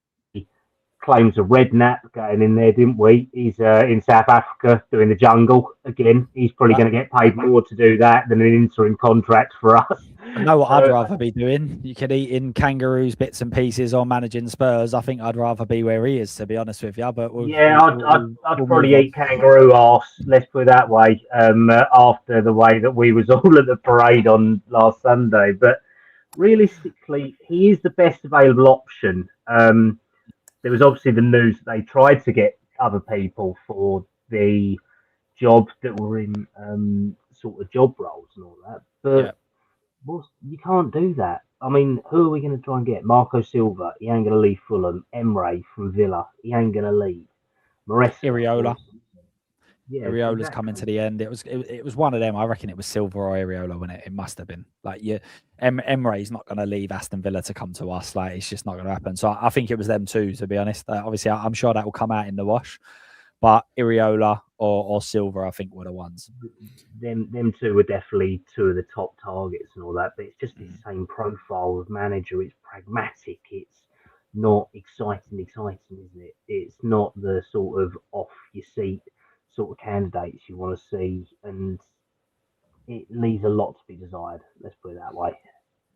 claims of Redknapp going in there, didn't we? He's in South Africa doing the jungle again. He's probably going to get paid more to do that than an interim contract for us. I know what I'd rather be doing. You could eat in kangaroos, bits and pieces, or managing Spurs. I think I'd rather be where he is, to be honest with you. But I'd probably eat kangaroo arse. Let's put it that way. After the way that we was all at the parade on last Sunday, but realistically, he is the best available option. There was obviously the news that they tried to get other people for the jobs that were in sort of job roles and all that, but you can't do that. I mean, who are we going to try and get? Marco Silva, he ain't going to leave Fulham. Emre from Villa, he ain't going to leave. Maresca, Iriola. Yeah, Areola's coming exactly. to the end. It was one of them. I reckon it was Silva or Areola when it must have been. Like Emre's not going to leave Aston Villa to come to us. Like it's just not going to happen. So I think it was them too, to be honest. Obviously, I'm sure that will come out in the wash. But Areola or Silva, I think, were the ones. Them two were definitely two of the top targets and all that. But it's just the same profile of manager. It's pragmatic. It's not exciting, isn't it? It's not the sort of off your seat sort of candidates you want to see, and it leaves a lot to be desired. Let's put it that way.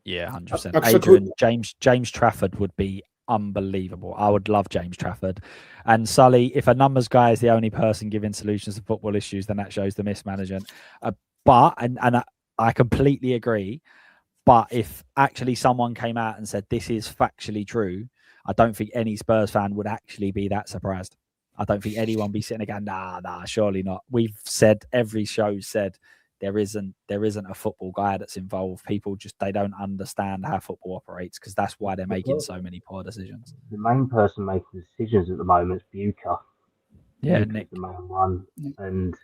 Yeah, 100%. Actually, Adrian, James Trafford would be unbelievable. I would love James Trafford. And Sully, if a numbers guy is the only person giving solutions to football issues, then that shows the mismanagement. I completely agree. But if actually someone came out and said this is factually true, I don't think any Spurs fan would actually be that surprised. I don't think anyone be sitting again, nah, surely not. We've said, every show said, there isn't a football guy that's involved. People just, they don't understand how football operates, because that's why they're making so many poor decisions. The main person making decisions at the moment is Buka. Yeah, Buka's Nick. the main one, and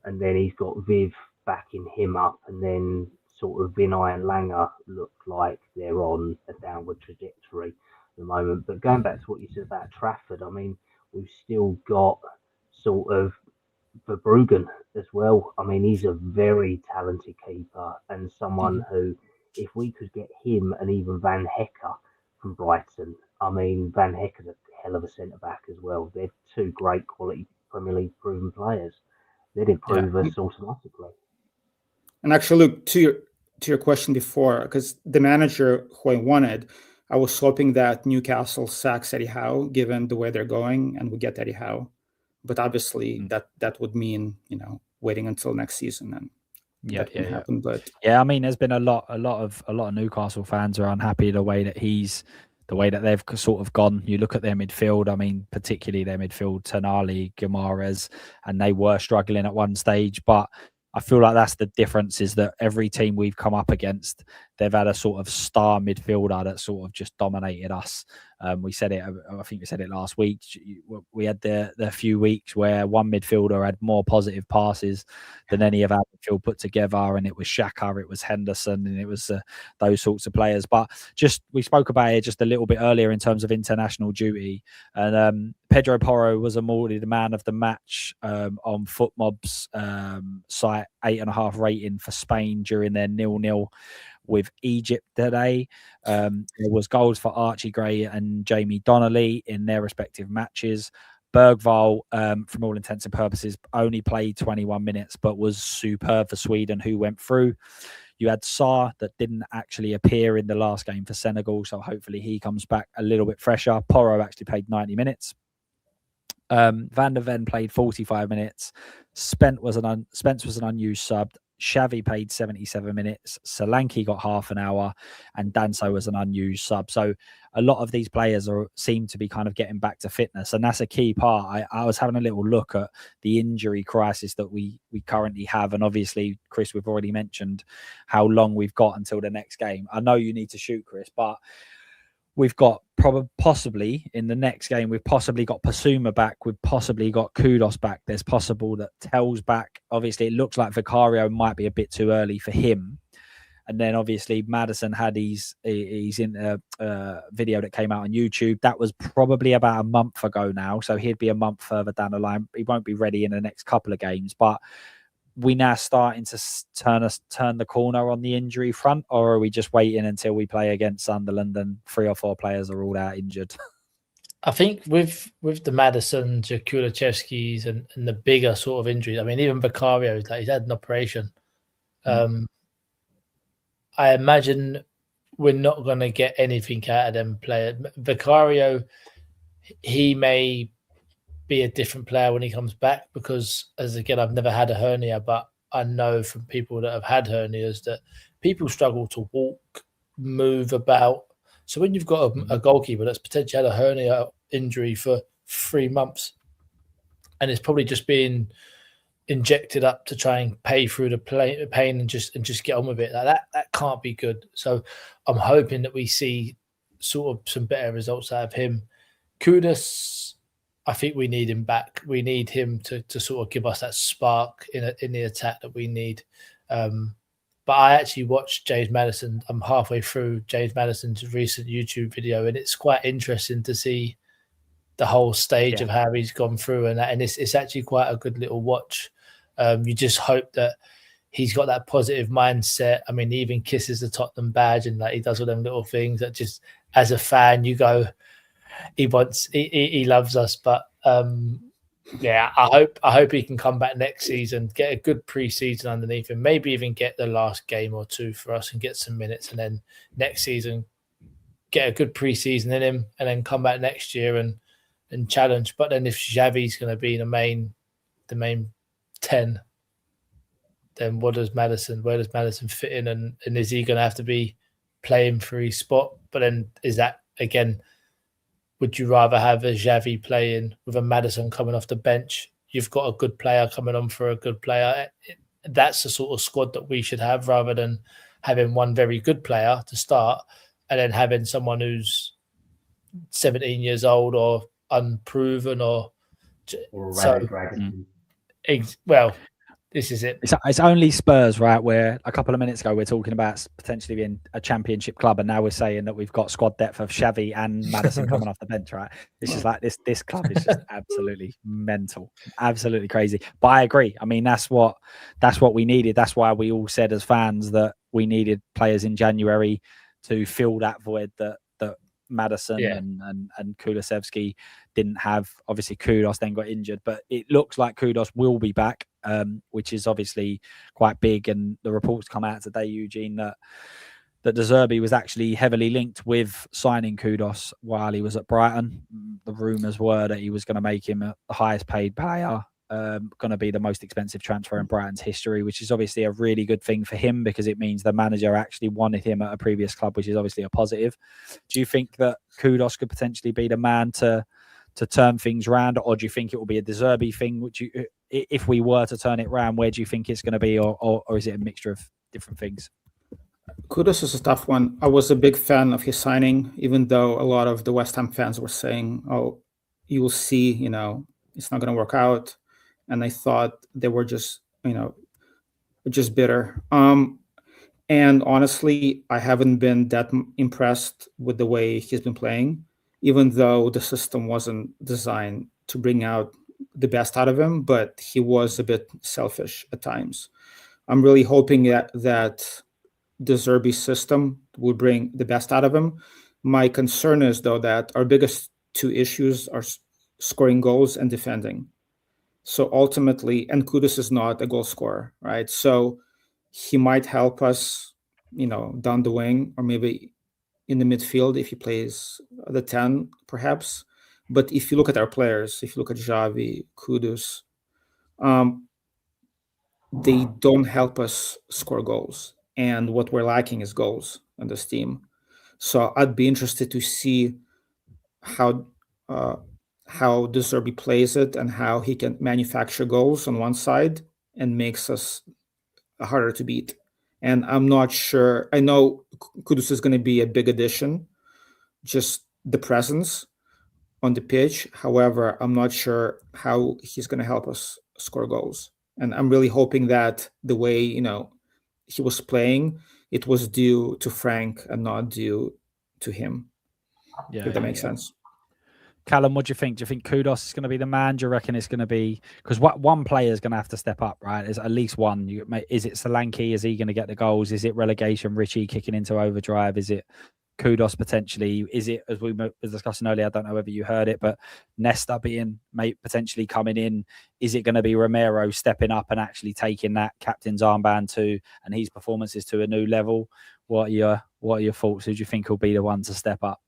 then he's got Viv backing him up, and then sort of Vinay and Langer look like they're on a downward trajectory at the moment. But going back to what you said about Trafford, I mean, we've still got sort of Verbruggen as well. I mean, he's a very talented keeper, and someone who, if we could get him and even Van Hecker from Brighton, I mean, Van Hecker's a hell of a centre back as well. They're two great quality Premier League proven players. They'd improve us automatically. And actually, look, to your question before, because the manager who I wanted, I was hoping that Newcastle sacks Eddie Howe, given the way they're going, and we get Eddie Howe. But obviously, that would mean, waiting until next season, and that can happen. But yeah, I mean, there's been a lot of Newcastle fans are unhappy the way that they've sort of gone. You look at their midfield, I mean, particularly their midfield, Tonali, Guimaraes, and they were struggling at one stage. But I feel like that's the difference, is that every team we've come up against, they've had a sort of star midfielder that sort of just dominated us. We said it, I think we said it last week. We had the few weeks where one midfielder had more positive passes than any of our midfield put together, and it was Xhaka, it was Henderson, and it was those sorts of players. But we spoke about it just a little bit earlier in terms of international duty, and Pedro Porro was awarded the man of the match on FootMob's site, 8.5 rating for Spain during their 0-0 with Egypt today. There was goals for Archie Gray and Jamie Donnelly in their respective matches. Bergvall, from all intents and purposes, only played 21 minutes, but was superb for Sweden, who went through. You had Sarr, that didn't actually appear in the last game for Senegal, so hopefully he comes back a little bit fresher. Porro actually played 90 minutes. Van der Ven played 45 minutes. Spence was an unused sub. Xavi played 77 minutes. Solanke got half an hour, and Danso was an unused sub. So a lot of these players seem to be kind of getting back to fitness, and that's a key part. I was having a little look at the injury crisis that we currently have, and obviously, Chris, we've already mentioned how long we've got until the next game. I know you need to shoot, Chris, but we've got possibly in the next game, we've possibly got Pasuma back. We've possibly got Kudos back. There's possible that Tell's back. Obviously, it looks like Vicario might be a bit too early for him. And then obviously Maddison had he's in a video that came out on YouTube. That was probably about a month ago now. So he'd be a month further down the line. He won't be ready in the next couple of games. But we now starting to turn the corner on the injury front, or are we just waiting until we play against Sunderland and 3 or 4 players are all out injured? I think with the Maddison, Kulachevskis and the bigger sort of injuries, I mean, even Vicario, like, he's had an operation. I imagine we're not going to get anything out of them players. Vicario, he may be a different player when he comes back, because, as again, I've never had a hernia, but I know from people that have had hernias that people struggle to walk, move about. So when you've got a goalkeeper that's potentially had a hernia injury for 3 months, and it's probably just being injected up to try and pay through the pain and just get on with it, like that can't be good. So I'm hoping that we see sort of some better results out of him. Kudus, I think we need him back. We need him to sort of give us that spark in the attack that we need. But I actually watched James Maddison. I'm halfway through James Maddison's recent YouTube video, and it's quite interesting to see the whole stage of how he's gone through and that. And it's actually quite a good little watch. You just hope that he's got that positive mindset. I mean, he even kisses the Tottenham badge and he does all them little things that just, as a fan, you go, he loves us. But I hope he can come back next season, get a good pre-season underneath him, maybe even get the last game or two for us and get some minutes, and then next season get a good pre-season in him, and then come back next year and challenge. But then if Xavi's going to be the main 10, then where does Maddison fit in, and is he going to have to be playing for his spot? But then is that, again, would you rather have a Xavi playing with a Maddison coming off the bench? You've got a good player coming on for a good player. That's the sort of squad that we should have, rather than having one very good player to start and then having someone who's 17 years old or unproven or dragon. Well, this is it. It's only Spurs, right? Where a couple of minutes ago we're talking about potentially being a championship club, and now we're saying that we've got squad depth of Xavi and Maddison coming off the bench, right? It's just like this club is just absolutely mental, absolutely crazy. But I agree. I mean, that's what we needed. That's why we all said as fans that we needed players in January to fill that void that Maddison and Kulusevski didn't have. Obviously Kudus then got injured, but it looks like Kudus will be back, which is obviously quite big. And the reports come out today, Eugene, that De Zerbi was actually heavily linked with signing Kudus while he was at Brighton. The rumours were that he was going to make him the highest paid player, going to be the most expensive transfer in Brighton's history, which is obviously a really good thing for him, because it means the manager actually wanted him at a previous club, which is obviously a positive. Do you think that Kudus could potentially be the man to turn things around, or do you think it will be a De Zerbi thing? Which if we were to turn it around, where do you think it's going to be, or is it a mixture of different things? Kudus is a tough one. I was a big fan of his signing, even though a lot of the West Ham fans were saying, "Oh, you will see, it's not going to work out." And I thought they were just bitter. And honestly, I haven't been that impressed with the way he's been playing, even though the system wasn't designed to bring out the best out of him, but he was a bit selfish at times. I'm really hoping that the Zerbi system will bring the best out of him. My concern is, though, that our biggest two issues are scoring goals and defending. So ultimately, and Kudus is not a goal scorer, right? So he might help us, down the wing, or maybe in the midfield if he plays the 10, perhaps. But if you look at our players, if you look at Xavi, Kudus, they don't help us score goals. And what we're lacking is goals on this team. So I'd be interested to see how De Zerbi plays it and how he can manufacture goals on one side and makes us harder to beat. And I'm not sure. I know Kudus is going to be a big addition, just the presence on the pitch. However, I'm not sure how he's going to help us score goals. And I'm really hoping that the way, he was playing, it was due to Frank and not due to him. If that makes sense. Callum, what do you think? Do you think Kudus is going to be the man? Do you reckon it's going to be, because one player is going to have to step up, right? There's at least one. Is it Solanke? Is he going to get the goals? Is it relegation? Richie kicking into overdrive? Is it Kudus potentially? Is it, as we were discussing earlier, I don't know whether you heard it, but Nesta potentially coming in? Is it going to be Romero stepping up and actually taking that captain's armband and his performances to a new level? What are your thoughts? Who do you think will be the one to step up?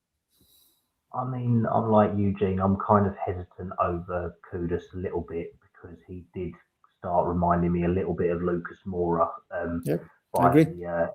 I mean, I'm like Eugene. I'm kind of hesitant over Kudus a little bit, because he did start reminding me a little bit of Lucas Moura by the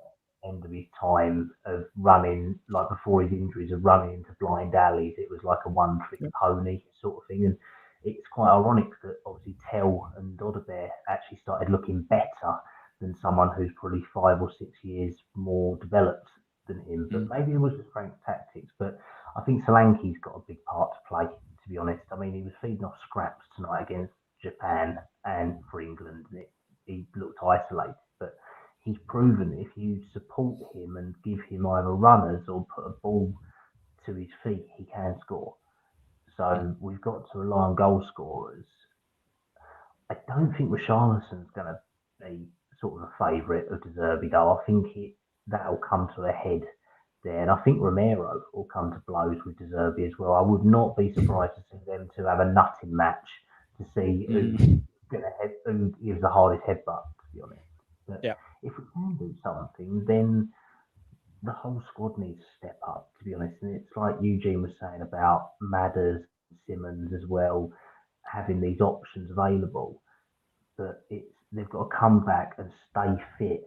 end of his time of running, like before his injuries, of running into blind alleys. It was like a one-trick pony sort of thing. And it's quite ironic that obviously Tell and Dodobert actually started looking better than someone who's probably 5 or 6 years more developed than him. But maybe it was just Frank's tactics. But I think Solanke's got a big part to play, to be honest. I mean, he was feeding off scraps tonight against Japan and for England. And he looked isolated, but he's proven that if you support him and give him either runners or put a ball to his feet, he can score. So we've got to rely on goal scorers. I don't think Richarlison's going to be sort of a favourite of Zerbi, though. I think that'll come to a head there. And I think Romero will come to blows with Zerbi as well. I would not be surprised to see them to have a nutting match to see who gives the hardest headbutt, to be honest. But if we can do something, then the whole squad needs to step up, to be honest. And it's like Eugene was saying about Madders, Simmons as well, having these options available. But they've got to come back and stay fit.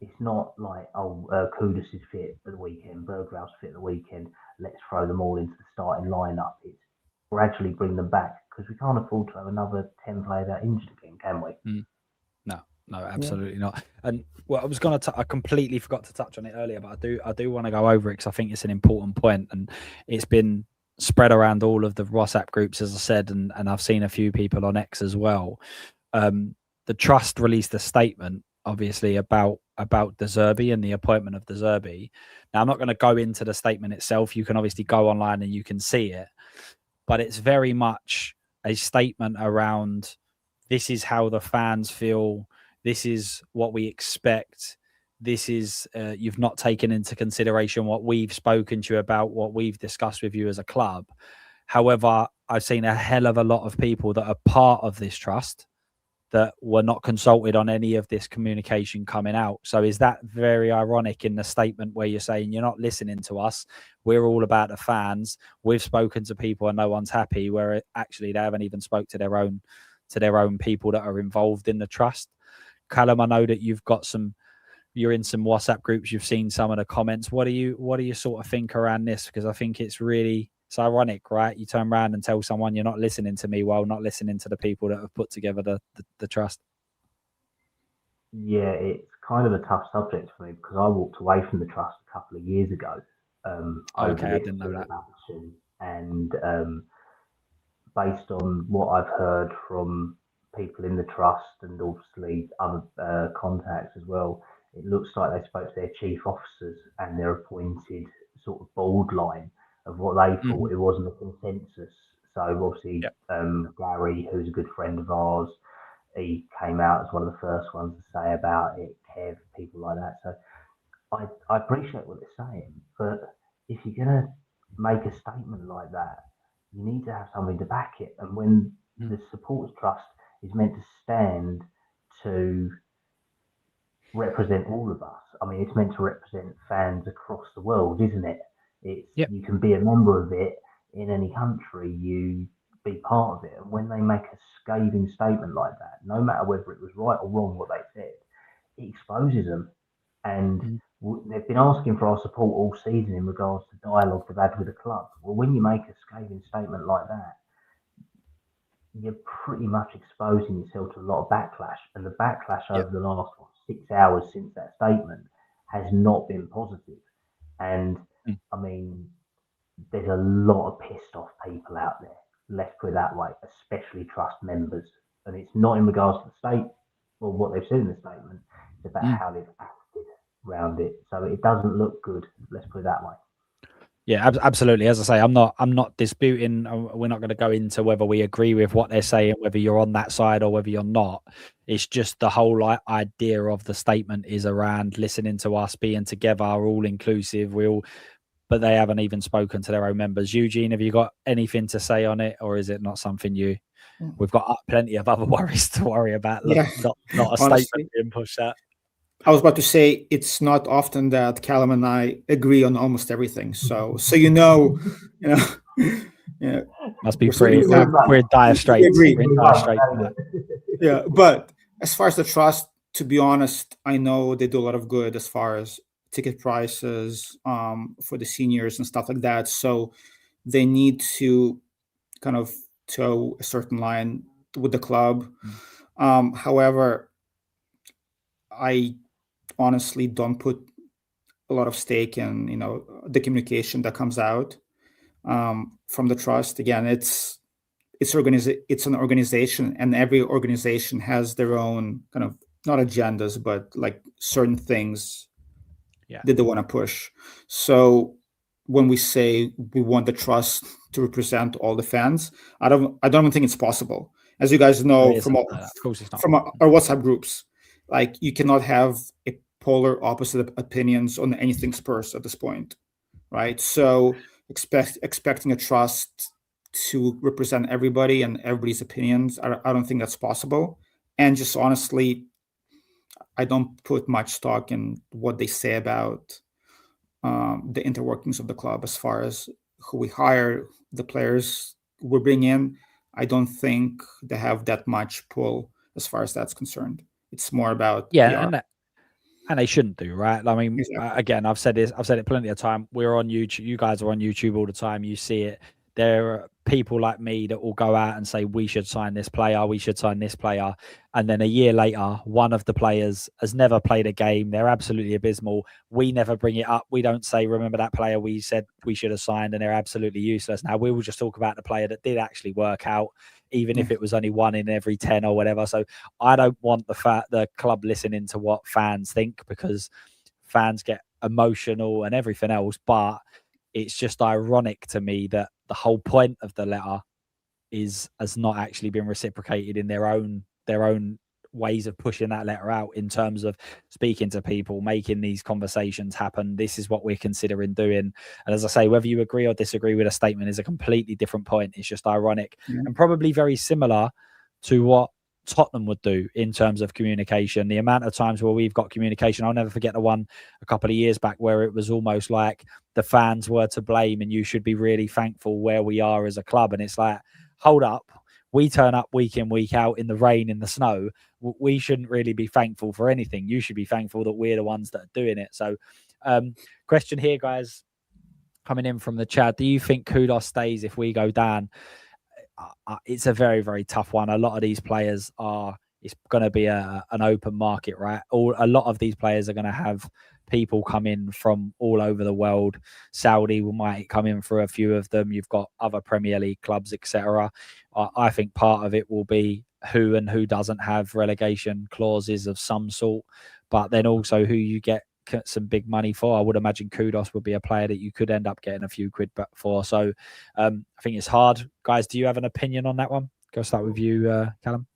It's not like, Kudus is fit at the weekend, Bergvall's fit at the weekend, let's throw them all into the starting lineup. It's gradually bring them back, because we can't afford to have another 10 players out injured again, can we? No, absolutely not. And well, I was going to, I completely forgot to touch on it earlier, but I do want to go over it because I think it's an important point, and it's been spread around all of the WhatsApp groups, as I said, and I've seen a few people on X as well. The trust released a statement, obviously, about Zerbi and the appointment of Zerbi. Now, I'm not going to go into the statement itself. You can obviously go online and you can see it, but it's very much a statement around, this is how the fans feel. This is what we expect. This is, you've not taken into consideration what we've spoken to you about, what we've discussed with you as a club. However, I've seen a hell of a lot of people that are part of this trust that were not consulted on any of this communication coming out. So is that very ironic in the statement where you're saying you're not listening to us? We're all about the fans. We've spoken to people and no one's happy, where actually they haven't even spoke to their own people that are involved in the trust. Callum, I know that you're in some WhatsApp groups. You've seen some of the comments. What do you sort of think around this? Because I think it's ironic, right? You turn around and tell someone you're not listening to me while not listening to the people that have put together the trust. Yeah, it's kind of a tough subject for me because I walked away from the trust a couple of years ago. Okay, I didn't know that. And based on what I've heard from people in the trust and obviously other contacts as well, it looks like they spoke to their chief officers and their appointed sort of board line of what they thought. It wasn't a consensus. So obviously, Gary, who's a good friend of ours, he came out as one of the first ones to say about it, Kev, people like that. So I appreciate what they're saying, but if you're going to make a statement like that, you need to have something to back it. And when the supporters trust is meant to stand to represent all of us, I mean, it's meant to represent fans across the world, isn't it? You can be a member of it in any country, you be part of it. And when they make a scathing statement like that, no matter whether it was right or wrong what they said, it exposes them. And they've been asking for our support all season in regards to dialogue they've had with the club. Well, when you make a scathing statement like that, you're pretty much exposing yourself to a lot of backlash. And the backlash over the last 6 hours since that statement has not been positive. And I mean, there's a lot of pissed off people out there, let's put it that way, especially trust members. And it's not in regards to the state or what they've said in the statement, it's about how they've acted around it. So it doesn't look good, let's put it that way. Yeah, absolutely. As I say, I'm not disputing. We're not going to go into whether we agree with what they're saying, whether you're on that side or whether you're not. It's just the whole idea of the statement is around listening to us, being together, all inclusive. But they haven't even spoken to their own members. Eugene, have you got anything to say on it, or is it not something we've got plenty of other worries to worry about? Look, not a statement being pushed out. I was about to say, it's not often that Callum and I agree on almost everything. So must be we're dire straits. Yeah, but as far as the trust, to be honest, I know they do a lot of good as far as ticket prices for the seniors and stuff like that. So they need to kind of toe a certain line with the club. However, I honestly don't put a lot of stake in the communication that comes out. from the trust. Again, it's an organization, and every organization has their own kind of, not agendas, but like certain things that they want to push. So when we say we want the trust to represent all the fans, I don't even think it's possible. As you guys know from of course it's not. from our WhatsApp groups, like you cannot have a polar opposite opinions on anything Spurs at this point, right? So expecting a trust to represent everybody and everybody's opinions, I don't think that's possible. And just honestly, I don't put much stock in what they say about the interworkings of the club as far as who we hire, the players we bring in. I don't think they have that much pull as far as that's concerned. It's more about PR. And they shouldn't do, right? I mean, Exactly. again, I've said it plenty of time. We're on YouTube. You guys are on YouTube all the time. You see it. There are people like me that will go out and say, we should sign this player, we should sign this player. And then a year later, one of the players has never played a game. They're absolutely abysmal. We never bring it up. We don't say, remember that player we said we should have signed, and they're absolutely useless. Now, we will just talk about the player that did actually work out, even if it was only 1 in every 10 or whatever. So I don't want the club listening to what fans think, because fans get emotional and everything else. But it's just ironic to me that the whole point of the letter has not actually been reciprocated in their own ways of pushing that letter out, in terms of speaking to people, making these conversations happen. This is what we're considering doing. And as I say, whether you agree or disagree with a statement is a completely different point. It's just ironic and probably very similar to what Tottenham would do in terms of communication. The amount of times where we've got communication, I'll never forget the one a couple of years back where it was almost like the fans were to blame and you should be really thankful where we are as a club. And it's like, hold up, we turn up week in, week out in the rain, in the snow. We shouldn't really be thankful for anything. You should be thankful that we're the ones that are doing it. So question here, guys, coming in from the chat. Do you think Kudos stays if we go down? It's a very, very tough one. A lot of these players it's going to be an open market, right? A lot of these players are going to have people come in from all over the world. Saudi might come in for a few of them. You've got other Premier League clubs, etc. I think part of it will be who and who doesn't have relegation clauses of some sort, but then also who you get some big money for. I would imagine Kudos would be a player that you could end up getting a few quid back for. So I think it's hard. Guys, do you have an opinion on that one? Go start with you, Callum.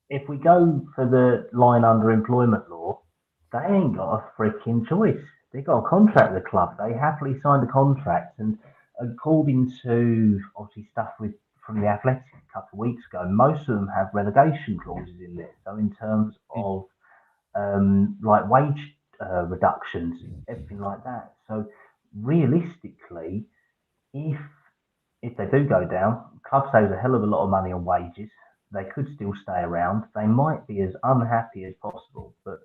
If we go for the line under employment law, they ain't got a freaking choice. They got a contract with the club. They happily signed a contract, and according to obviously stuff from the Athletic a couple of weeks ago, most of them have relegation clauses in there. So in terms of like wage reductions, everything like that. So realistically, if they do go down, the club saves a hell of a lot of money on wages. They could still stay around. They might be as unhappy as possible, but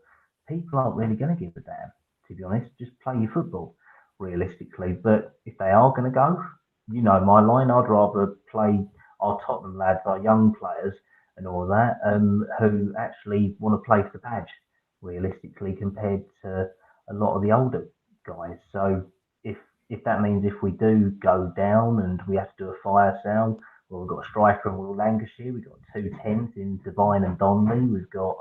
people aren't really going to give a damn, to be honest. Just play your football, realistically. But if they are going to go, you know my line, I'd rather play our Tottenham lads, our young players and all that, who actually want to play for the badge, realistically, compared to a lot of the older guys. So if that means if we do go down and we have to do a fire sale, well, we've got a striker in Will Lancashire, we've got 2 10s in Devine and Donnelly, we've got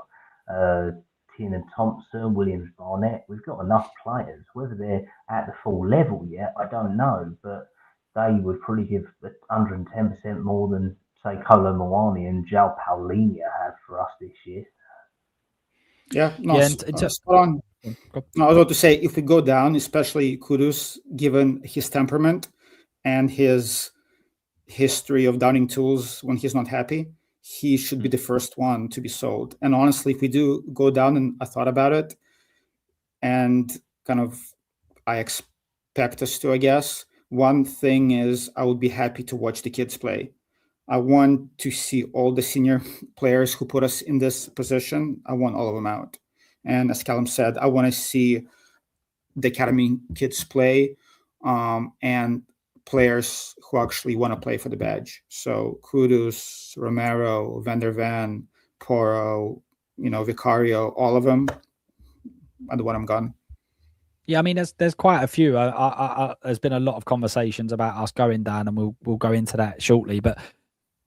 Tin and Thompson, Williams Barnett. We've got enough players. Whether they're at the full level yet, I don't know, but they would probably give 110% more than, say, Colo Muani and João Paulinho have for us this year. Yeah, no, spot on. No, I was about to say, if we go down, especially Kudus, given his temperament and his history of downing tools when he's not happy, he should be the first one to be sold. And honestly, if we do go down, and I thought about it, and kind of I expect us to, I guess, one thing is I would be happy to watch the kids play. I want to see all the senior players who put us in this position. I want all of them out. And as Callum said, I want to see the academy kids play and players who actually want to play for the badge. So Kudus, Romero, Van der Ven, Porro, Vicario, all of them. I don't want them gone. Yeah, I mean, there's quite a few. There's been a lot of conversations about us going down, and we'll go into that shortly. But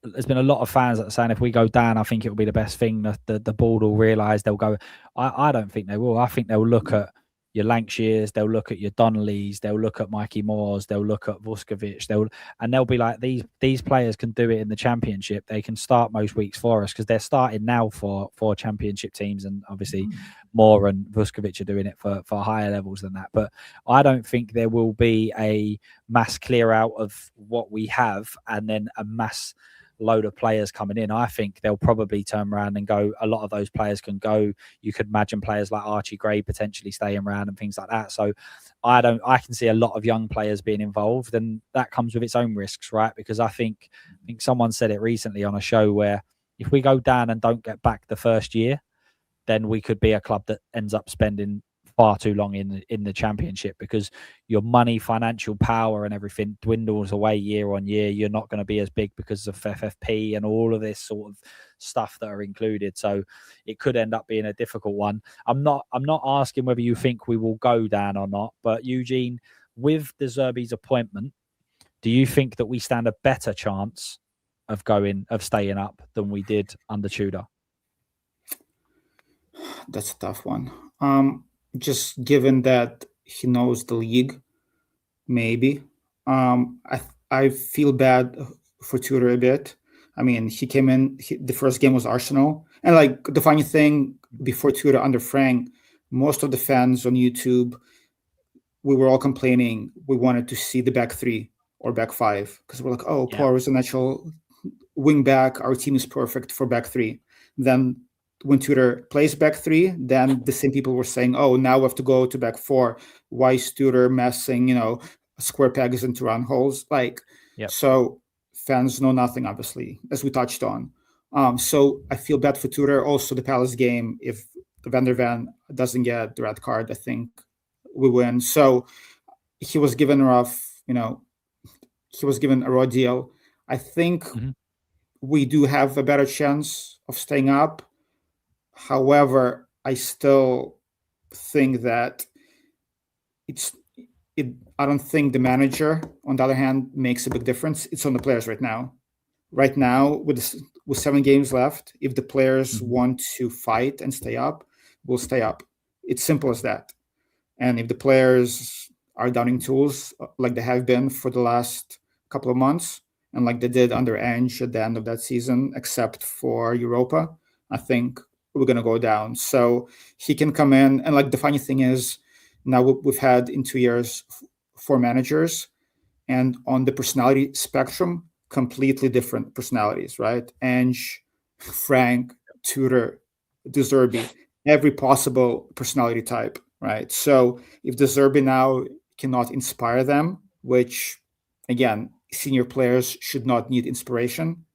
there's been a lot of fans that are saying if we go down, I think it will be the best thing. The board will realise they'll go. I don't think they will. I think they'll look at your Lancashires, they'll look at your Donnellys, they'll look at Mikey Moores, they'll look at Vuskovic, they'll be like, these players can do it in the Championship. They can start most weeks for us because they're starting now for Championship teams, and obviously Moore and Vuskovic are doing it for higher levels than that. But I don't think there will be a mass clear out of what we have and then a mass load of players coming in. I think they'll probably turn around and go, a lot of those players can go. You could imagine players like Archie Gray potentially staying around and things like that. So I can see a lot of young players being involved, and that comes with its own risks, right? Because I think someone said it recently on a show where if we go down and don't get back the first year, then we could be a club that ends up spending far too long in the Championship, because your money, financial power and everything dwindles away year on year. You're not going to be as big because of FFP and all of this sort of stuff that are included. So it could end up being a difficult one. I'm not asking whether you think we will go down or not, but Eugene, with the Zerbi's appointment, do you think that we stand a better chance of staying up than we did under Tudor? That's a tough one. Just given that he knows the league, maybe. I feel bad for Tudor a bit. I mean, he came in. The first game was Arsenal, and like the funny thing, before Tudor under Frank, most of the fans on YouTube, we were all complaining we wanted to see the back three or back five, because we're like, oh, Poir is a natural wing back. Our team is perfect for back three. Then when Tudor plays back three, then the same people were saying, oh, now we have to go to back four. Why is Tudor messing, square pegs into round holes? So fans know nothing, obviously, as we touched on. So I feel bad for Tudor. Also, the Palace game, if Van der Ven doesn't get the red card, I think we win. So he was given a raw deal. I think we do have a better chance of staying up. However, I still think that I don't think the manager, on the other hand, makes a big difference. It's on the players right now. Right now, with 7 games left, if the players want to fight and stay up, we'll stay up. It's simple as that. And if the players are downing tools like they have been for the last couple of months, and like they did under Ange at the end of that season, except for Europa, I think we're going to go down. So he can come in. And like the funny thing is, now we've had in 2 years 4 managers, and on the personality spectrum, completely different personalities, right? Ange, Frank, Tudor, De Zerbi, every possible personality type, right? So if De Zerbi now cannot inspire them, which again, senior players should not need inspiration,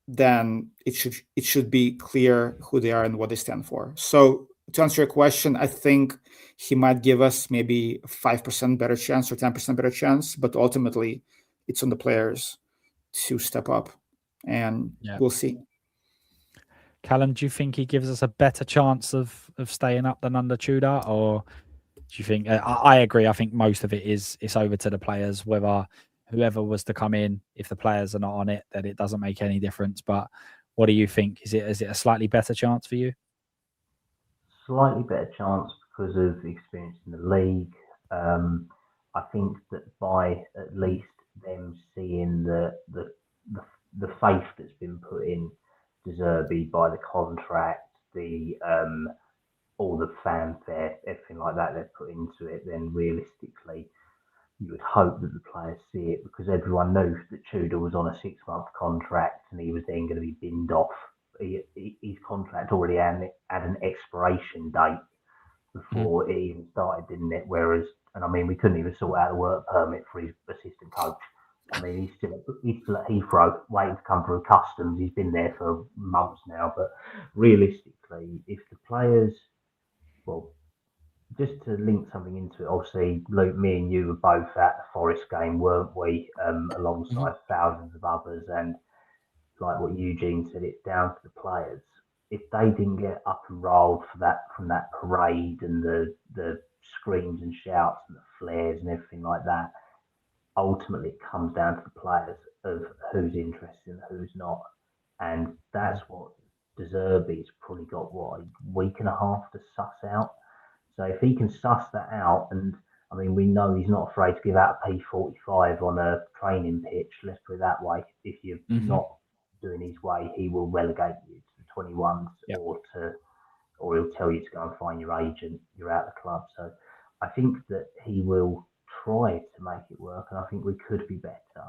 then it should be clear who they are and what they stand for. So to answer your question, I think he might give us maybe 5% better chance or 10% better chance, but ultimately it's on the players to step up, and we'll see. Callum, do you think he gives us a better chance of staying up than under Tudor, or do you think? I agree. I think most of it's over to the players. Whether whoever was to come in, if the players are not on it, then it doesn't make any difference. But what do you think? Is it a slightly better chance for you? Slightly better chance because of experience in the league. I think that by at least them seeing the faith that's been put in De Zerbi by the contract, the all the fanfare, everything like that they've put into it, then realistically you would hope that the players see it, because everyone knew that Tudor was on a 6-month contract and he was then going to be binned off. His contract already had an expiration date before it even started, didn't it? Whereas, we couldn't even sort out a work permit for his assistant coach. He's still at Heathrow waiting to come through customs. He's been there for months now. But realistically, if the players, just to link something into it, obviously, Luke, me and you were both at the Forest game, weren't we? Alongside thousands of others. And like what Eugene said, it's down to the players. if they didn't get up and rolled from that parade and the screams and shouts and the flares and everything like that, ultimately it comes down to the players of who's interested and who's not. And that's what Zerbi's probably got, a week and a half to suss out. So if he can suss that out, and I mean, we know he's not afraid to give out a P45 on a training pitch, let's put it that way. If you're not doing his way, he will relegate you to the 21s or he'll tell you to go and find your agent, you're out of the club. So I think that he will try to make it work, and I think we could be better.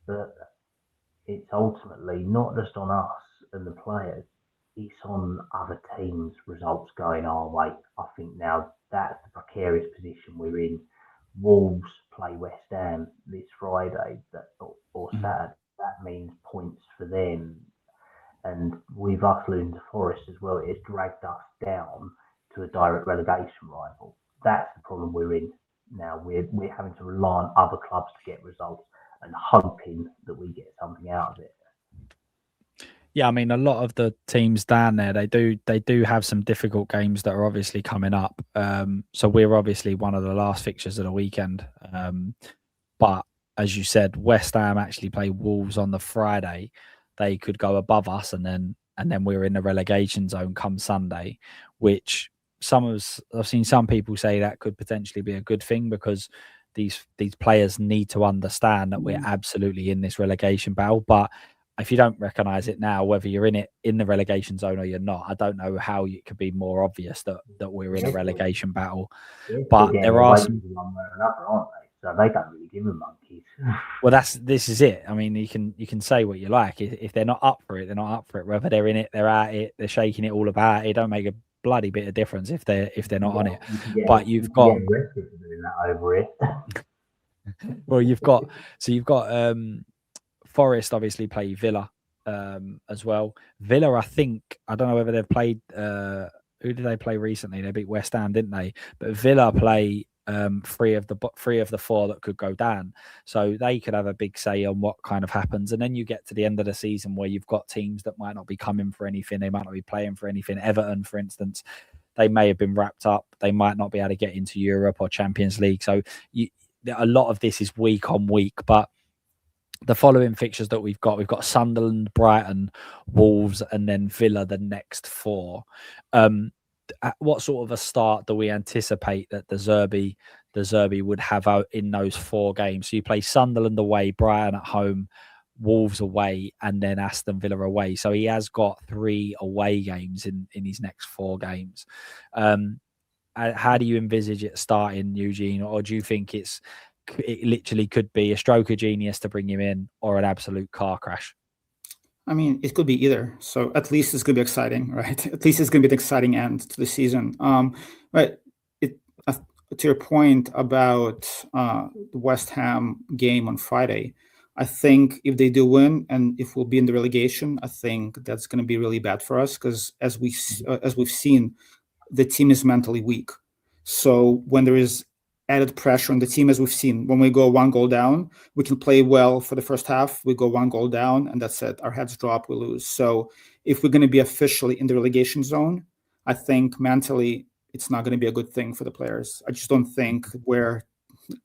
But it's ultimately not just on us and the players, it's on other teams' results going our way. I think now that's the precarious position we're in. Wolves play West Ham this Friday or Saturday. That means points for them. And with us losing to Forest as well, it's dragged us down to a direct relegation rival. That's the problem we're in now. We're having to rely on other clubs to get results and hoping that we get something out of it. Yeah, I mean, a lot of the teams down there, they do have some difficult games that are obviously coming up. So we're obviously one of the last fixtures of the weekend. But as you said, West Ham actually play Wolves on the Friday. They could go above us, and then we're in the relegation zone come Sunday, which I've seen some people say that could potentially be a good thing, because these players need to understand that we're absolutely in this relegation battle. But if you don't recognise it now, whether you're in the relegation zone or you're not, I don't know how it could be more obvious that we're in a relegation battle. But there are some, aren't they? So they don't really give a monkeys. Well, this is it. I mean, you can say what you like. If they're not up for it, they're not up for it. Whether they're in it, they're at it, they're shaking it all about. It don't make a bloody bit of difference if they're not on it. But you've got arrested for doing that over it. Well, you've got Forest obviously play Villa as well. Villa, I don't know whether they've played. Who did they play recently? They beat West Ham, didn't they? But Villa play three of the four that could go down, so they could have a big say on what kind of happens. And then you get to the end of the season where you've got teams that might not be coming for anything, they might not be playing for anything. Everton, for instance, they may have been wrapped up, they might not be able to get into Europe or Champions League. So a lot of this is week on week. But the following fixtures that we've got Sunderland, Brighton, Wolves, and then Villa the next four. What sort of a start do we anticipate that the Zerbi would have out in those four games? So you play Sunderland away, Brighton at home, Wolves away, and then Aston Villa away. So he has got 3 away games in his next 4 games. How do you envisage it starting, Eugene? Or do you think it literally could be a stroke of genius to bring him in, or an absolute car crash? I mean, it could be either. So at least it's going to be exciting, right? At least it's going to be an exciting end to the season. But to your point about the West Ham game on Friday, I think if they do win and if we'll be in the relegation, I think that's going to be really bad for us, because as we've seen, the team is mentally weak. So when there is added pressure on the team, as we've seen, when we go 1 goal down, we can play well for the first half. We go 1 goal down, and that's it. Our heads drop, we lose. So if we're going to be officially in the relegation zone, I think mentally it's not going to be a good thing for the players. I just don't think we're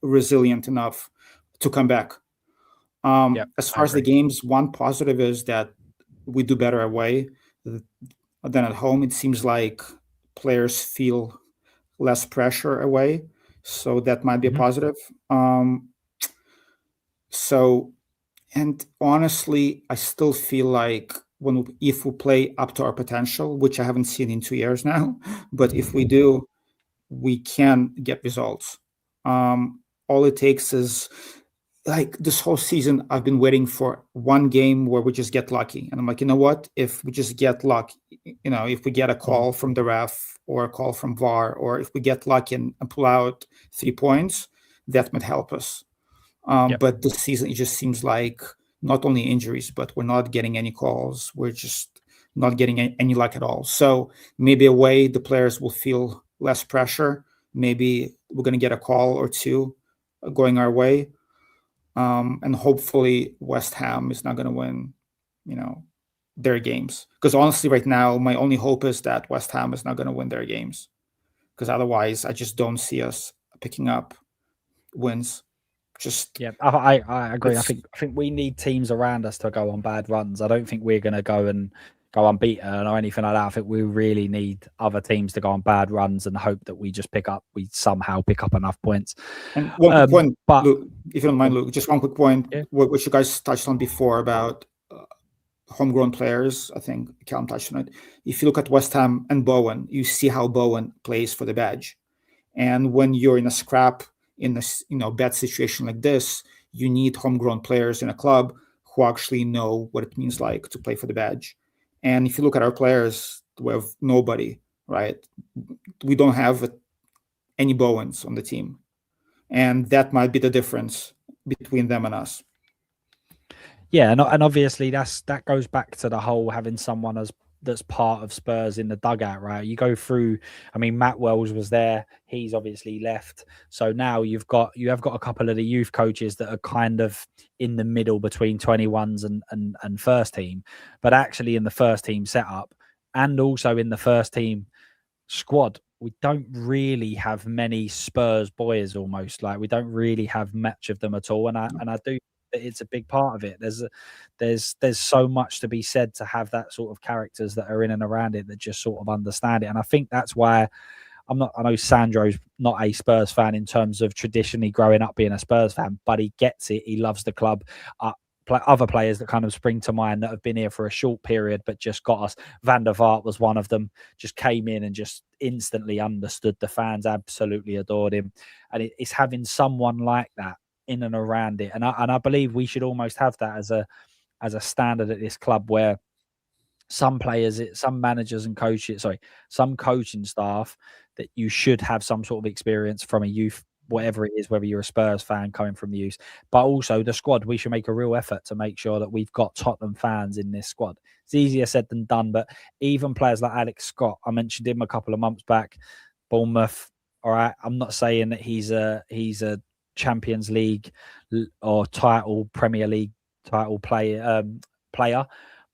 resilient enough to come back. As far as the games, one positive is that we do better away than at home. It seems like players feel less pressure away. So that might be a positive. And honestly, I still feel like if we play up to our potential, which I haven't seen in 2 years now, but if we do, we can get results. All it takes is, like, this whole season, I've been waiting for one game where we just get lucky. And I'm like, you know what? If we just get lucky, if we get a call from the ref or a call from VAR, or if we get lucky and pull out 3 points, that might help us. But this season, it just seems like not only injuries, but we're not getting any calls. We're just not getting any luck at all. So maybe away, the players will feel less pressure. Maybe we're going to get a call or 2 going our way. And hopefully West Ham is not going to win, their games. Because honestly, right now, my only hope is that West Ham is not going to win their games. Because otherwise, I just don't see us picking up wins. Just Yeah, I agree. I it's- think we need teams around us to go on bad runs. I don't think we're going to go unbeaten or anything like that. I think we really need other teams to go on bad runs and hope that we somehow pick up enough points. And one quick point, but Luke, if you don't mind, Luke, just one quick point, Yeah. which you guys touched on before about homegrown players. I think Callum touched on it. If you look at West Ham and Bowen, you see how Bowen plays for the badge. And when you're in a scrap, in a bad situation like this, you need homegrown players in a club who actually know what it means like to play for the badge. And if you look at our players, we have nobody, right? We don't have any Bowens on the team. And that might be the difference between them and us. Yeah, and obviously that goes back to the whole having someone that's part of Spurs in the dugout, right? You go through. I mean, Matt Wells was there; he's obviously left. So now you have got a couple of the youth coaches that are kind of in the middle between 21s and first team, but actually in the first team setup and also in the first team squad, we don't really have many Spurs boys. Almost like we don't really have much of them at all, and I do. It's a big part of it. There's so much to be said to have that sort of characters that are in and around it that just sort of understand it. And I think that's why I know Sandro's not a Spurs fan in terms of traditionally growing up being a Spurs fan, but he gets it. He loves the club. Other players that kind of spring to mind that have been here for a short period but just got us. Van der Vaart was one of them. Just came in and just instantly understood the fans, absolutely adored him. And it's having someone like that in and around it, and I believe we should almost have that as a standard at this club, where some players, some managers and coaches, some coaching staff, that you should have some sort of experience from a youth, whatever it is, whether you're a Spurs fan coming from the youth, but also the squad. We should make a real effort to make sure that we've got Tottenham fans in this squad. It's easier said than done, but even players like Alex Scott, I mentioned him a couple of months back, Bournemouth. All right, I'm not saying that he's a Champions League or Premier League title player,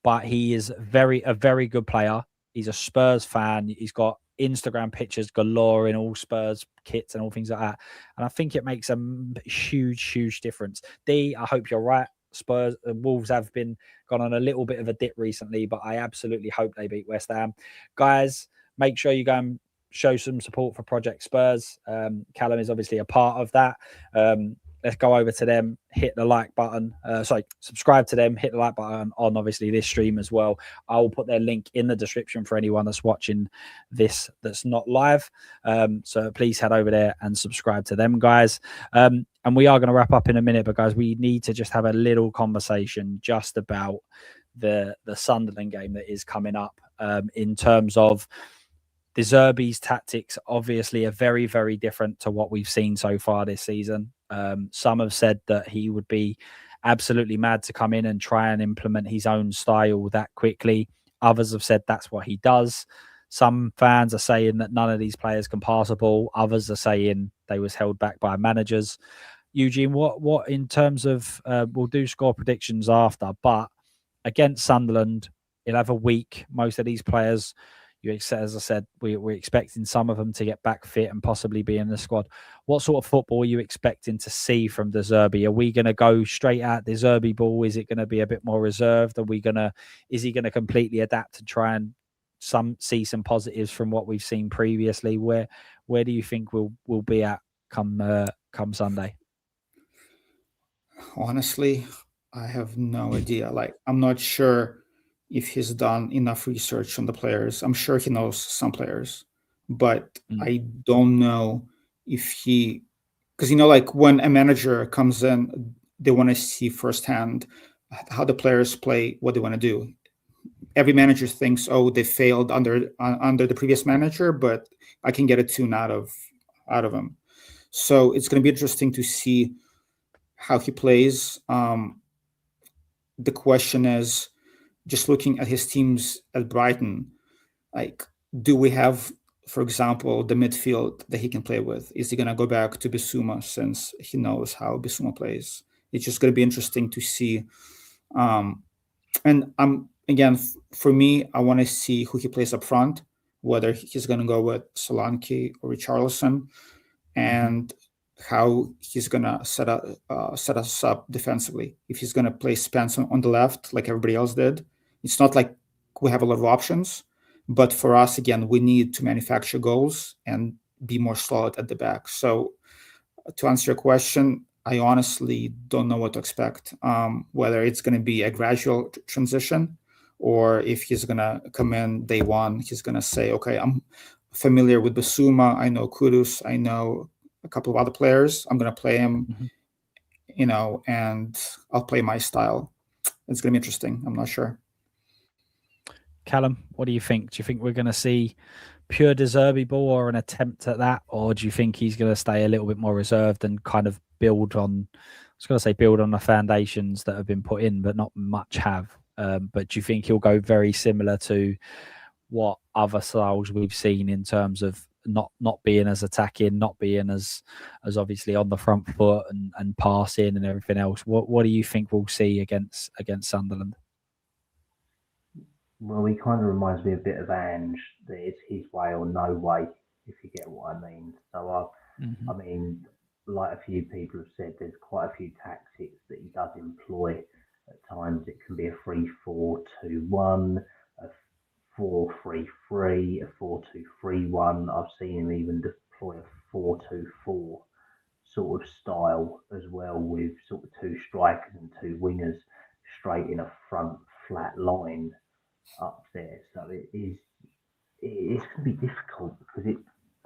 but he is a very good player. He's a Spurs fan. He's got Instagram pictures galore in all Spurs kits and all things like that. And I think it makes a huge difference. I hope you're right. Spurs and Wolves have gone on a little bit of a dip recently, but I absolutely hope they beat West Ham. Guys, make sure you go and show some support for Project Spurs. Callum is obviously a part of that. Let's go over to them, hit the like button. Subscribe to them, hit the like button on obviously this stream as well. I will put their link in the description for anyone that's watching this that's not live. So please head over there and subscribe to them, guys. And we are going to wrap up in a minute, but guys, we need to just have a little conversation just about the Sunderland game that is coming up, in terms of the Zerbi's tactics. Obviously are very, very different to what we've seen so far this season. Some have said that he would be absolutely mad to come in and try and implement his own style that quickly. Others have said that's what he does. Some fans are saying that none of these players can pass a ball. Others are saying they was held back by managers. Eugene, what in terms of, we'll do score predictions after, but against Sunderland, he'll have a week. Most of these players, as I said, we're expecting some of them to get back fit and possibly be in the squad. What sort of football are you expecting to see from De Zerbi? Are we going to go straight at De Zerbi ball? Is it going to be a bit more reserved? Is he going to completely adapt and try and see some positives from what we've seen previously? Where do you think we'll be at come Sunday? Honestly, I have no idea. I'm not sure if he's done enough research on the players. I'm sure he knows some players, but I don't know if because when a manager comes in, they want to see firsthand how the players play, what they want to do. Every manager thinks, they failed under the previous manager, but I can get a tune out of him. So it's going to be interesting to see how he plays. The question is, just looking at his teams at Brighton, do we have, for example, the midfield that he can play with? Is he going to go back to Bissouma, since he knows how Bissouma plays? It's just going to be interesting to see. And I'm again, for me, I want to see who he plays up front, whether he's going to go with Solanke or Richarlison, and how he's going to set us up defensively. If he's going to play Spence on the left like everybody else did, it's not like we have a lot of options. But for us, again, we need to manufacture goals and be more solid at the back. So to answer your question, I honestly don't know what to expect, whether it's going to be a gradual transition or if he's going to come in day one, he's going to say, okay, I'm familiar with Basuma, I know Kudus, I know a couple of other players, I'm going to play him, and I'll play my style. It's going to be interesting. I'm not sure. Callum, what do you think? Do you think we're going to see pure De Zerbi ball or an attempt at that? Or do you think he's going to stay a little bit more reserved and kind of build on the foundations that have been put in, but not much have? But do you think he'll go very similar to what other styles we've seen in terms of not being as attacking, not being as obviously on the front foot and passing and everything else? What do you think we'll see against Sunderland? Well, he kind of reminds me a bit of Ange, that it's his way or no way, if you get what I mean. So, I mean, like a few people have said, there's quite a few tactics that he does employ. At times it can be a 3-4-2-1, a 4-3-3, a 4-2-3-1. I've seen him even deploy a 4-2-4 sort of style as well, with sort of two strikers and two wingers straight in a front flat line up there. So it's going to be difficult because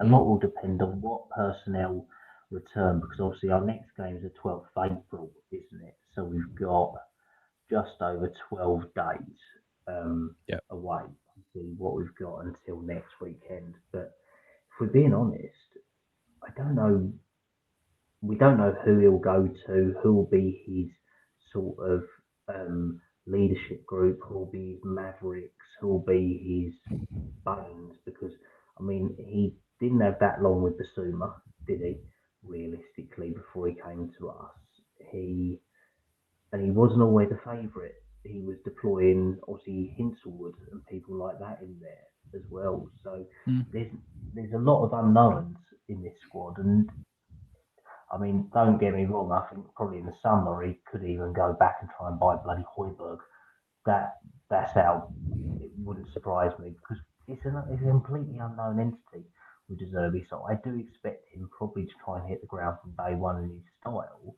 a lot will depend on what personnel return, because obviously our next game is the 12th of April, isn't it? So we've got just over 12 days away. See what we've got until next weekend. But if we're being honest, I don't know. We don't know who he'll go to, who will be his sort of leadership group, who will be his mavericks, who will be his bones, because I mean he didn't have that long with Basuma, did he? Realistically, before he came to us, he wasn't always a favourite. He was deploying obviously Hinselwood and people like that in there as well. So there's a lot of unknowns in this squad, and I mean, don't get me wrong, I think probably in the summer he could even go back and try and buy bloody Højbjerg. That's how it wouldn't surprise me, because it's a completely unknown entity with De Zerbi. So I do expect him probably to try and hit the ground from day one in his style,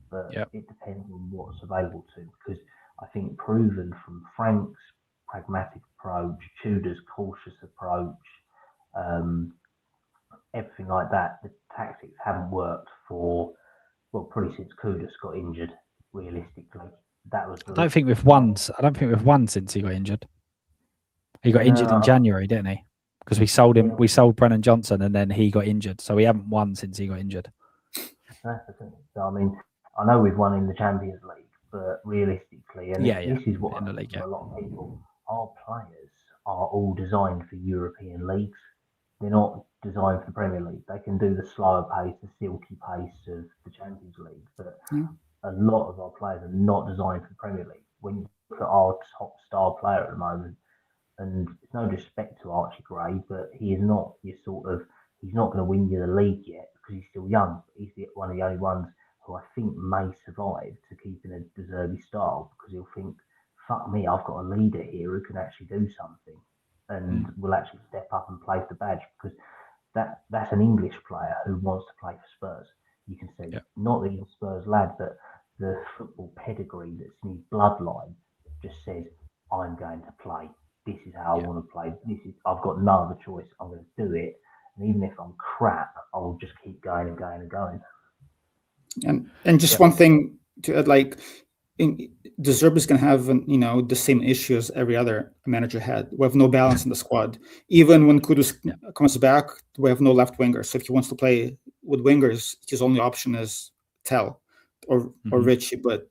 but it depends on what's available to him, because I think proven from Frank's pragmatic approach, Tudor's cautious approach, everything like that, the tactics haven't worked for, well, probably since Kudus got injured, realistically. That was I don't think we've won since he got injured. He got injured in January, didn't he? Because we sold him, we sold Brennan Johnson, and then he got injured. So we haven't won since he got injured. That's the thing. So, I mean, I know we've won in the Champions League, but realistically, and this is what I think a lot of people, our players are all designed for European leagues. They're not designed for the Premier League. They can do the slower pace, the silky pace of the Champions League, but a lot of our players are not designed for the Premier League. When you look at our top star player at the moment, and it's no disrespect to Archie Gray, but he is not he's not going to win you the league yet because he's still young. He's one of the only ones who I think may survive to keep in a De Zerbi style, because he'll think, fuck me, I've got a leader here who can actually do something and will actually step up and play for the badge, because that's an English player who wants to play for Spurs. You can see, not that he's a Spurs lad, but the football pedigree that's in his bloodline just says, I'm going to play. This is how I want to play. I've got no other choice. I'm going to do it. And even if I'm crap, I will just keep going and going and going. And just one thing to add, like, De Zerbi's going to have the same issues every other manager had. We have no balance in the squad. Even when Kudus comes back, we have no left winger. So if he wants to play with wingers, his only option is Tell or Richie, but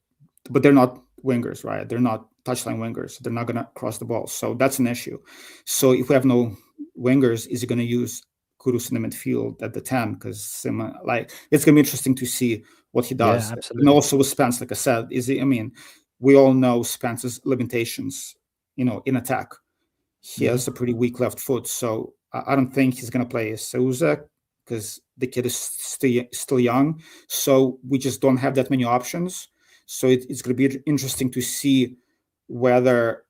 they're not wingers, right? They're not touchline wingers. They're not going to cross the ball. So that's an issue. So if we have no wingers, is he going to use Kudus in the midfield at the 10? Because it's going to be interesting to see what he does. And also with Spence, like I said, we all know Spence's limitations, in attack. He has a pretty weak left foot, so I don't think he's going to play Souza because the kid is still young. So we just don't have that many options. So it's going to be interesting to see whether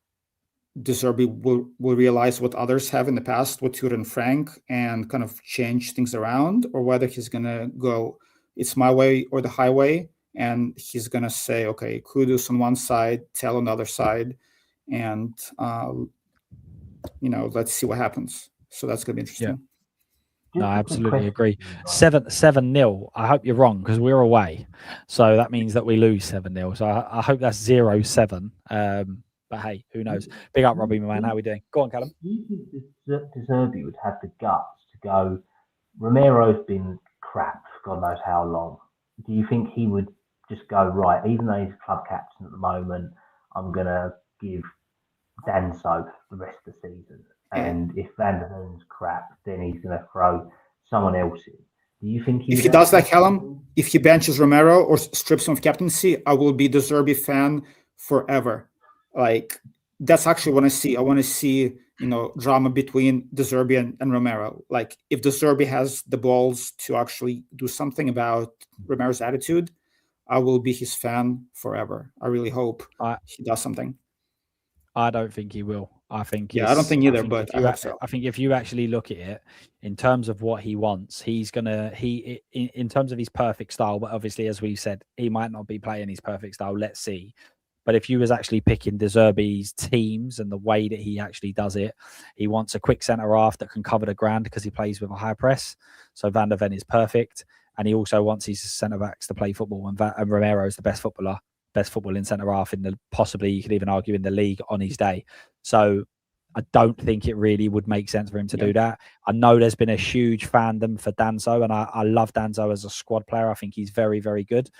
De Zerbi will realize what others have in the past with Tudor and Frank and kind of change things around, or whether he's going to go, it's my way or the highway, and he's going to say, okay, Kudus on one side, Tell on the other side, and let's see what happens. So that's going to be interesting. No, I absolutely agree. 7-0. I hope you're wrong because we're away, so that means that we lose 7-0. So I hope that's 0-7. But hey, who knows? Big up, Robbie, my man. How are we doing? Go on, Callum. Do you think De Zerbi would have the guts to go, Romero's been crap for God knows how long. Do you think he would just go, right, even though he's club captain at the moment, I'm going to give Danso the rest of the season? And if Van der Ven's crap, then he's going to throw someone else in. Do you think if he does that, Callum, if he benches Romero or strips him of captaincy, I will be De Zerbi fan forever. Like, that's actually what I see. I want to see, drama between De Zerbi and Romero. Like, if De Zerbi has the balls to actually do something about Romero's attitude, I will be his fan forever. I really hope he does something. I don't think he will. I think I don't think either, but I hope so. I think if you actually look at it in terms of what he wants, he's gonna in terms of his perfect style. But obviously, as we said, he might not be playing his perfect style. Let's see. But if you was actually picking De Zerbi's teams and the way that he actually does it, he wants a quick centre half that can cover the ground because he plays with a high press. So Van der Ven is perfect, and he also wants his centre backs to play football. And Romero is the best footballing centre half in possibly you could even argue in the league on his day. So I don't think it really would make sense for him to do that. I know there's been a huge fandom for Danso, and I love Danso as a squad player. I think he's very, very good.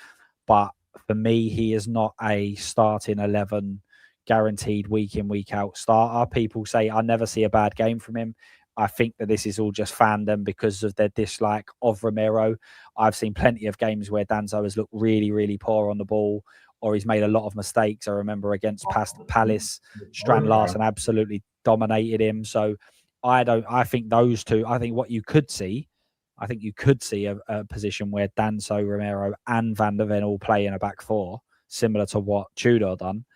But for me, he is not a starting 11 guaranteed week in, week out starter. People say I never see a bad game from him. I think that this is all just fandom because of their dislike of Romero. I've seen plenty of games where Danso has looked really, really poor on the ball, or he's made a lot of mistakes. I remember against Palace, Strand Larsen absolutely dominated him. So I think those two, I think what you could see, you could see a position where Danso, Romero and Van der Ven all play in a back four, similar to what Tudor done.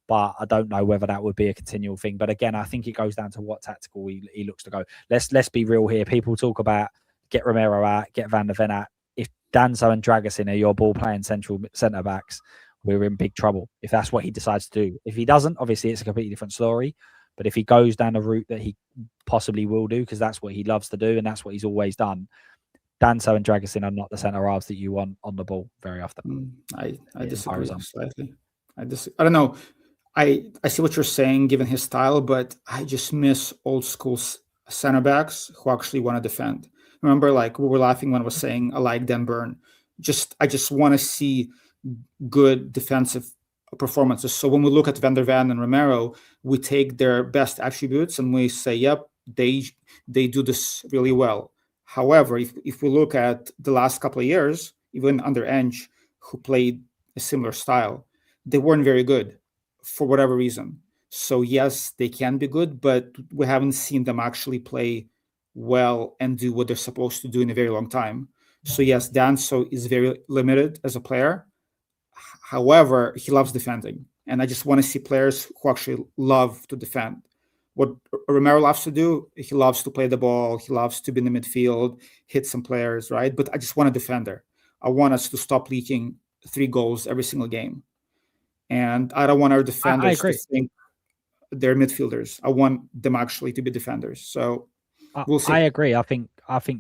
But I don't know whether that would be a continual thing. But again, I think it goes down to what tactical he looks to go. Let's be real here. People talk about get Romero out, get Van der Ven out. If Danso and Dragusin are your ball playing centre backs, we're in big trouble if that's what he decides to do. If he doesn't, obviously it's a completely different story. But if he goes down a route that he possibly will do, because that's what he loves to do and that's what he's always done, Danso and Dragusin are not the centre halves that you want on the ball very often. I disagree slightly. I don't know. I see what you're saying given his style, but I just miss old school centre backs who actually want to defend. Remember, like we were laughing when I was saying I like Dan Burn. I just want to see good defensive performances. So when we look at Van der Ven and Romero, we take their best attributes and we say, yep, they do this really well. However, if we look at the last couple of years, even under Enge, who played a similar style, they weren't very good for whatever reason. So yes, they can be good, but we haven't seen them actually play well and do what they're supposed to do in a very long time. So yes, Danso is very limited as a player. However, he loves defending. And I just want to see players who actually love to defend. What Romero loves to do, he loves to play the ball. He loves to be in the midfield, hit some players, right? But I just want a defender. I want us to stop leaking 3 goals every single game. And I don't want our defenders to think they're midfielders. I want them actually to be defenders. So we'll see. I agree. I think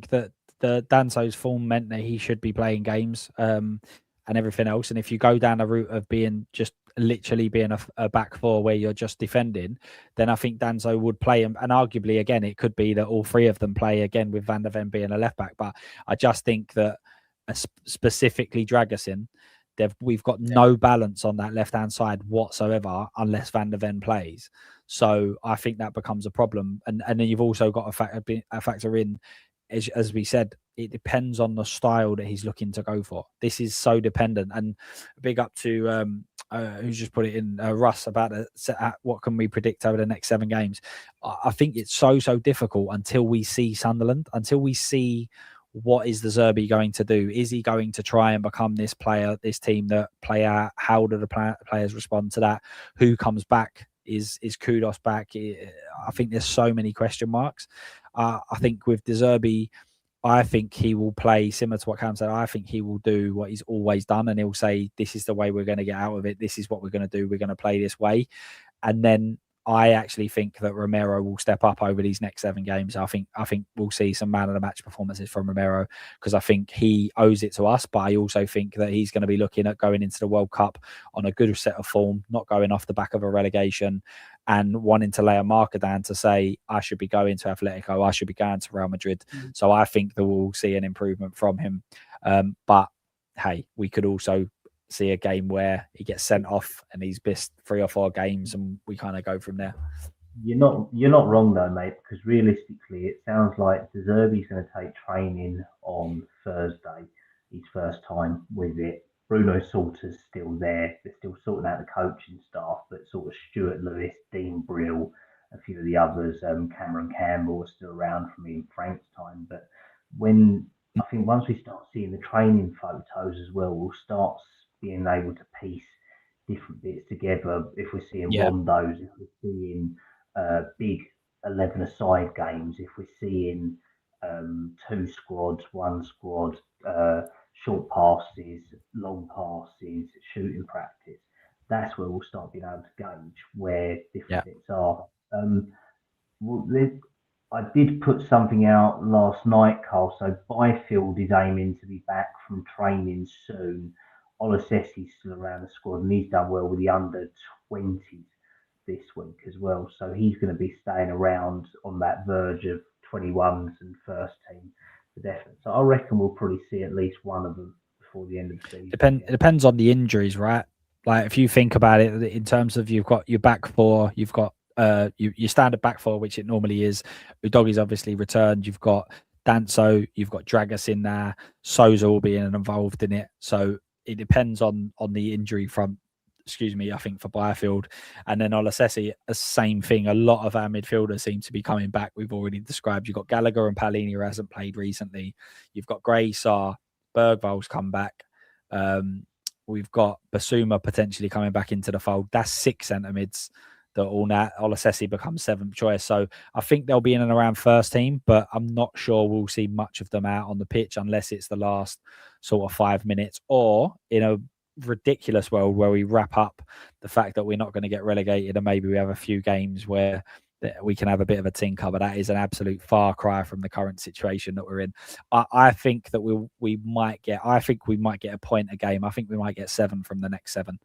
that the Danso's form meant that he should be playing games and everything else. And if you go down the route of being just literally being a back four where you're just defending, then I think Danso would play him. And arguably, again, it could be that all 3 of them play again with Van der Ven being a left back. But I just think that specifically Dragusin, we've got no balance on that left-hand side whatsoever unless Van der Ven plays. So I think that becomes a problem. And then you've also got a factor in, as we said, it depends on the style that he's looking to go for. This is so dependent. And big up to who's just put it in, Russ, about what can we predict over the next 7 games. I think it's so difficult until we see Sunderland, until we see what is the Zerbi going to do. Is he going to try and become this team that play out? How do the players respond to that? Who comes back? Is Kudos back? I think there's so many question marks. I think with De Zerbi, I think he will play similar to what Callum said. I think he will do what he's always done, and he'll say, this is the way we're going to get out of it. This is what we're going to do. We're going to play this way. And then I actually think that Romero will step up over these next 7 games. I think we'll see some man of the match performances from Romero, because I think he owes it to us. But I also think that he's going to be looking at going into the World Cup on a good set of form, not going off the back of a relegation, and wanting to lay a marker down to say, I should be going to Atletico, I should be going to Real Madrid. So I think that we'll see an improvement from him. But hey, we could also see a game where he gets sent off and he's missed 3 or 4 games, and we kind of go from there. You're not wrong though, mate, because realistically it sounds like De Zerbi's going to take training on Thursday, his first time with it. Bruno Salter's still there. They're still sorting out the coaching staff, but sort of Stuart Lewis, Dean Brill, a few of the others, Cameron Campbell are still around from in Frank's time. But I think once we start seeing the training photos as well, we'll start being able to piece different bits together. If we're seeing rondos, if we're seeing big 11-a-side games, if we're seeing 2 squads, 1 squad, short passes, long passes, shooting practice, that's where we'll start being able to gauge where different bits are. I did put something out last night, Carl. So Byfield is aiming to be back from training soon. Olasessi's still around the squad, and he's done well with the under-20s this week as well. So he's going to be staying around on that verge of 21s and first team for definite. So I reckon we'll probably see at least one of them before the end of the season. It depends on the injuries, right? Like if you think about it in terms of, you've got your back 4, you've got your standard back 4, which it normally is. Udogi's obviously returned. You've got Danso, you've got Dragas in there. Sousa will be involved in it. So it depends on the injury front. I think for Byfield, and then Olasesi, the same thing. A lot of our midfielders seem to be coming back. We've already described. You've got Gallagher and Palini, who hasn't played recently. You've got Gray, Sarr, Bergvall's come back. We've got Basuma potentially coming back into the fold. That's 6 centre mids that all now Olasesi becomes 7th choice. So I think they'll be in and around first team, but I'm not sure we'll see much of them out on the pitch unless it's the last sort of 5 minutes, or in a ridiculous world where we wrap up the fact that we're not going to get relegated and maybe we have a few games where we can have a bit of a tinker. But that is an absolute far cry from the current situation that we're in. I think that we might get a point a game. I think we might get 7 from the next 7,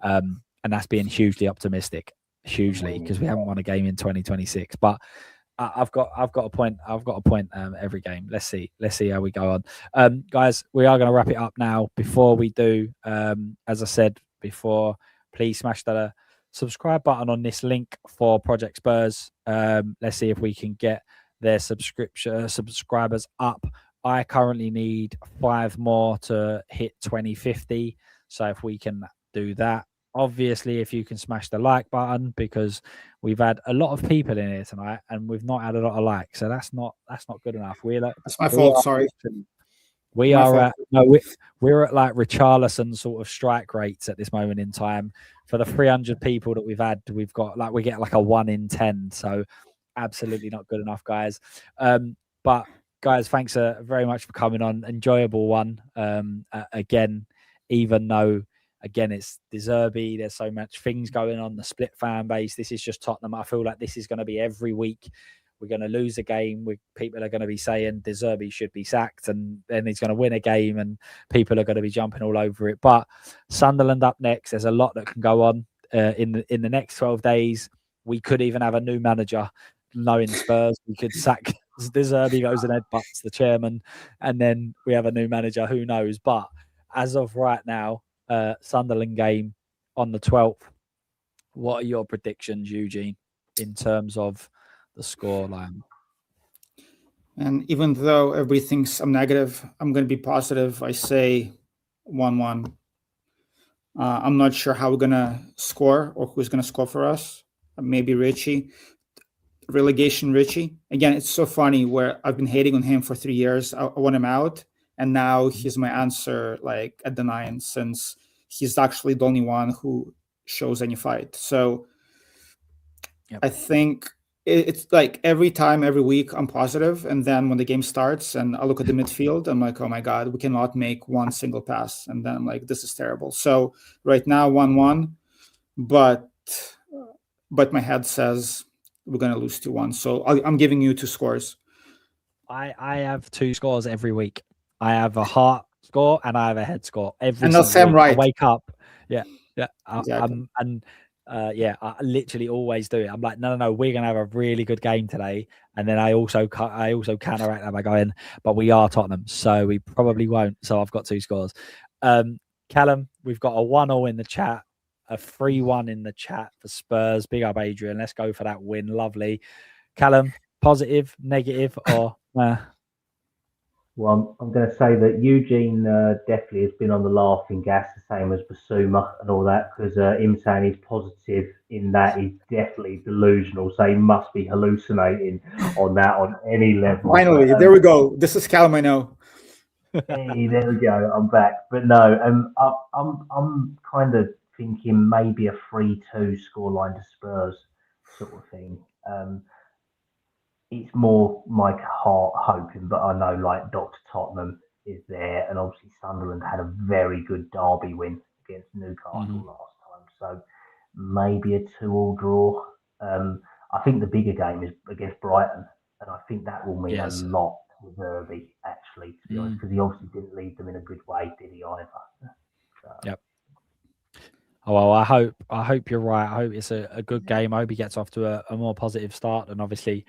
and that's being hugely optimistic, because we haven't won a game in 2026. But I've got a point every game. Let's see how we go on. Guys, we are going to wrap it up now. Before we do, as I said before, please smash the subscribe button on this link for Project Spurs. Let's see if we can get their subscribers up. I currently need 5 more to hit 2050. So if we can do that, obviously, if you can smash the like button, because we've had a lot of people in here tonight and we've not had a lot of likes, so that's not good enough. That's my fault. Sorry. We're at like Richarlison sort of strike rates at this moment in time. For the 300 people that we've had, we get like a 1 in 10. So absolutely not good enough, guys. But guys, thanks very much for coming on. Enjoyable one. Again, even though, again, it's De Zerbi, there's so much things going on, the split fan base. This is just Tottenham. I feel like this is going to be every week. We're going to lose a game. People are going to be saying De Zerbi should be sacked, and then he's going to win a game, and people are going to be jumping all over it. But Sunderland up next. There's a lot that can go on in the next 12 days. We could even have a new manager. Knowing Spurs, we could sack De Zerbi, goes and headbutts the chairman, and then we have a new manager. Who knows? But as of right now, Sunderland game on the 12th. What are your predictions, Eugene, in terms of the scoreline? And even though everybody thinks I'm negative, I'm going to be positive. I say 1-1. I'm not sure how we're going to score or who's going to score for us. Maybe Richie. Relegation Richie. Again, it's so funny where I've been hating on him for 3 years. I want him out. And now he's my answer like at the 9, since he's actually the only one who shows any fight. So Yep. I think it's like every time, every week, I'm positive, and then when the game starts and I look at the midfield, I'm like, oh my god, we cannot make one single pass, and then I'm like, this is terrible. So right now 1-1, but my head says we're gonna lose 2-1. So I'm giving you 2 scores. I have 2 scores every week. I have a heart score and I have a head score every And I'll say single I'm week. I right. wake up, yeah. Exactly. I literally always do it. I'm like, no, we're gonna have a really good game today, and then I also counteract that by going, but we are Tottenham, so we probably won't. So I've got 2 scores. Callum, we've got a 1-0 in the chat, a 3-1 in the chat for Spurs. Big up, Adrian. Let's go for that win. Lovely. Callum, positive, negative, or Well, I'm going to say that Eugene definitely has been on the laughing gas, the same as Basuma and all that, because him saying he's positive in that is definitely delusional. So he must be hallucinating on that on any level. Finally, there we go. This is Callum I know. Hey, there we go. I'm back. But no, I'm kind of thinking maybe a 3-2 scoreline to Spurs sort of thing. It's more my heart hoping, but I know like Dr. Tottenham is there, and obviously Sunderland had a very good derby win against Newcastle last time, so maybe a 2-2 draw. I think the bigger game is against Brighton, and I think that will mean a lot to Zerbi, actually, to be honest, because he obviously didn't lead them in a good way, did he either? So. Yep. Oh, well, I hope you're right. I hope it's a good game. I hope he gets off to a more positive start than obviously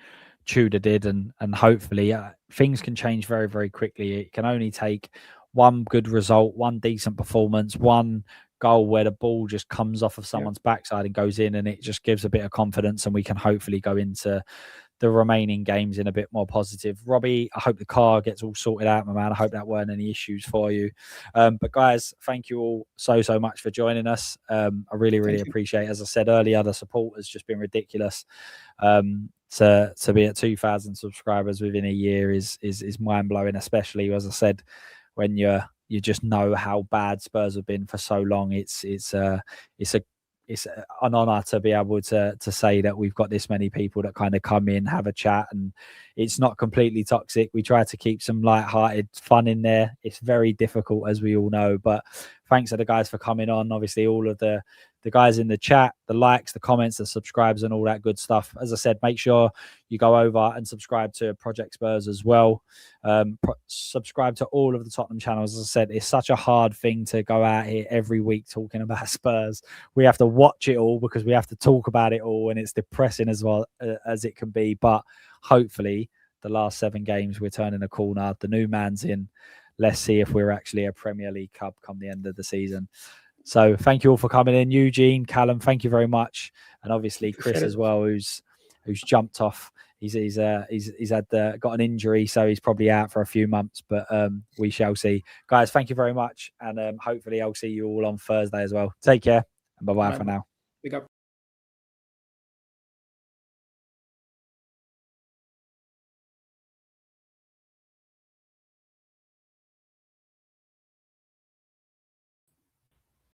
Tudor did, and hopefully things can change very, very quickly. It can only take one good result, one decent performance, one goal where the ball just comes off of someone's backside and goes in, and it just gives a bit of confidence, and we can hopefully go into the remaining games in a bit more positive. Robbie, I hope the car gets all sorted out, my man. I hope that weren't any issues for you. But guys, thank you all so much for joining us. I really appreciate it. As I said earlier, the support has just been ridiculous. To be at 2,000 subscribers within a year is mind blowing, especially as I said, when you just know how bad Spurs have been for so long. It's an honor to be able to say that we've got this many people that kind of come in, have a chat, and it's not completely toxic. We try to keep some light-hearted fun in there. It's very difficult, as we all know, but thanks to the guys for coming on. Obviously, all of the guys in the chat, the likes, the comments, the subscribes, and all that good stuff. As I said, make sure you go over and subscribe to Project Spurs as well. Subscribe to all of the Tottenham channels. As I said, it's such a hard thing to go out here every week talking about Spurs. We have to watch it all because we have to talk about it all, and it's depressing as well as it can be. But hopefully, the last 7 games, we're turning a corner. The new man's in. Let's see if we're actually a Premier League club come the end of the season. So thank you all for coming in. Eugene, Callum, thank you very much. And obviously Chris as well, who's jumped off. He's got an injury, so he's probably out for a few months, but we shall see. Guys, thank you very much. And hopefully I'll see you all on Thursday as well. Take care and bye-bye for now. Big up.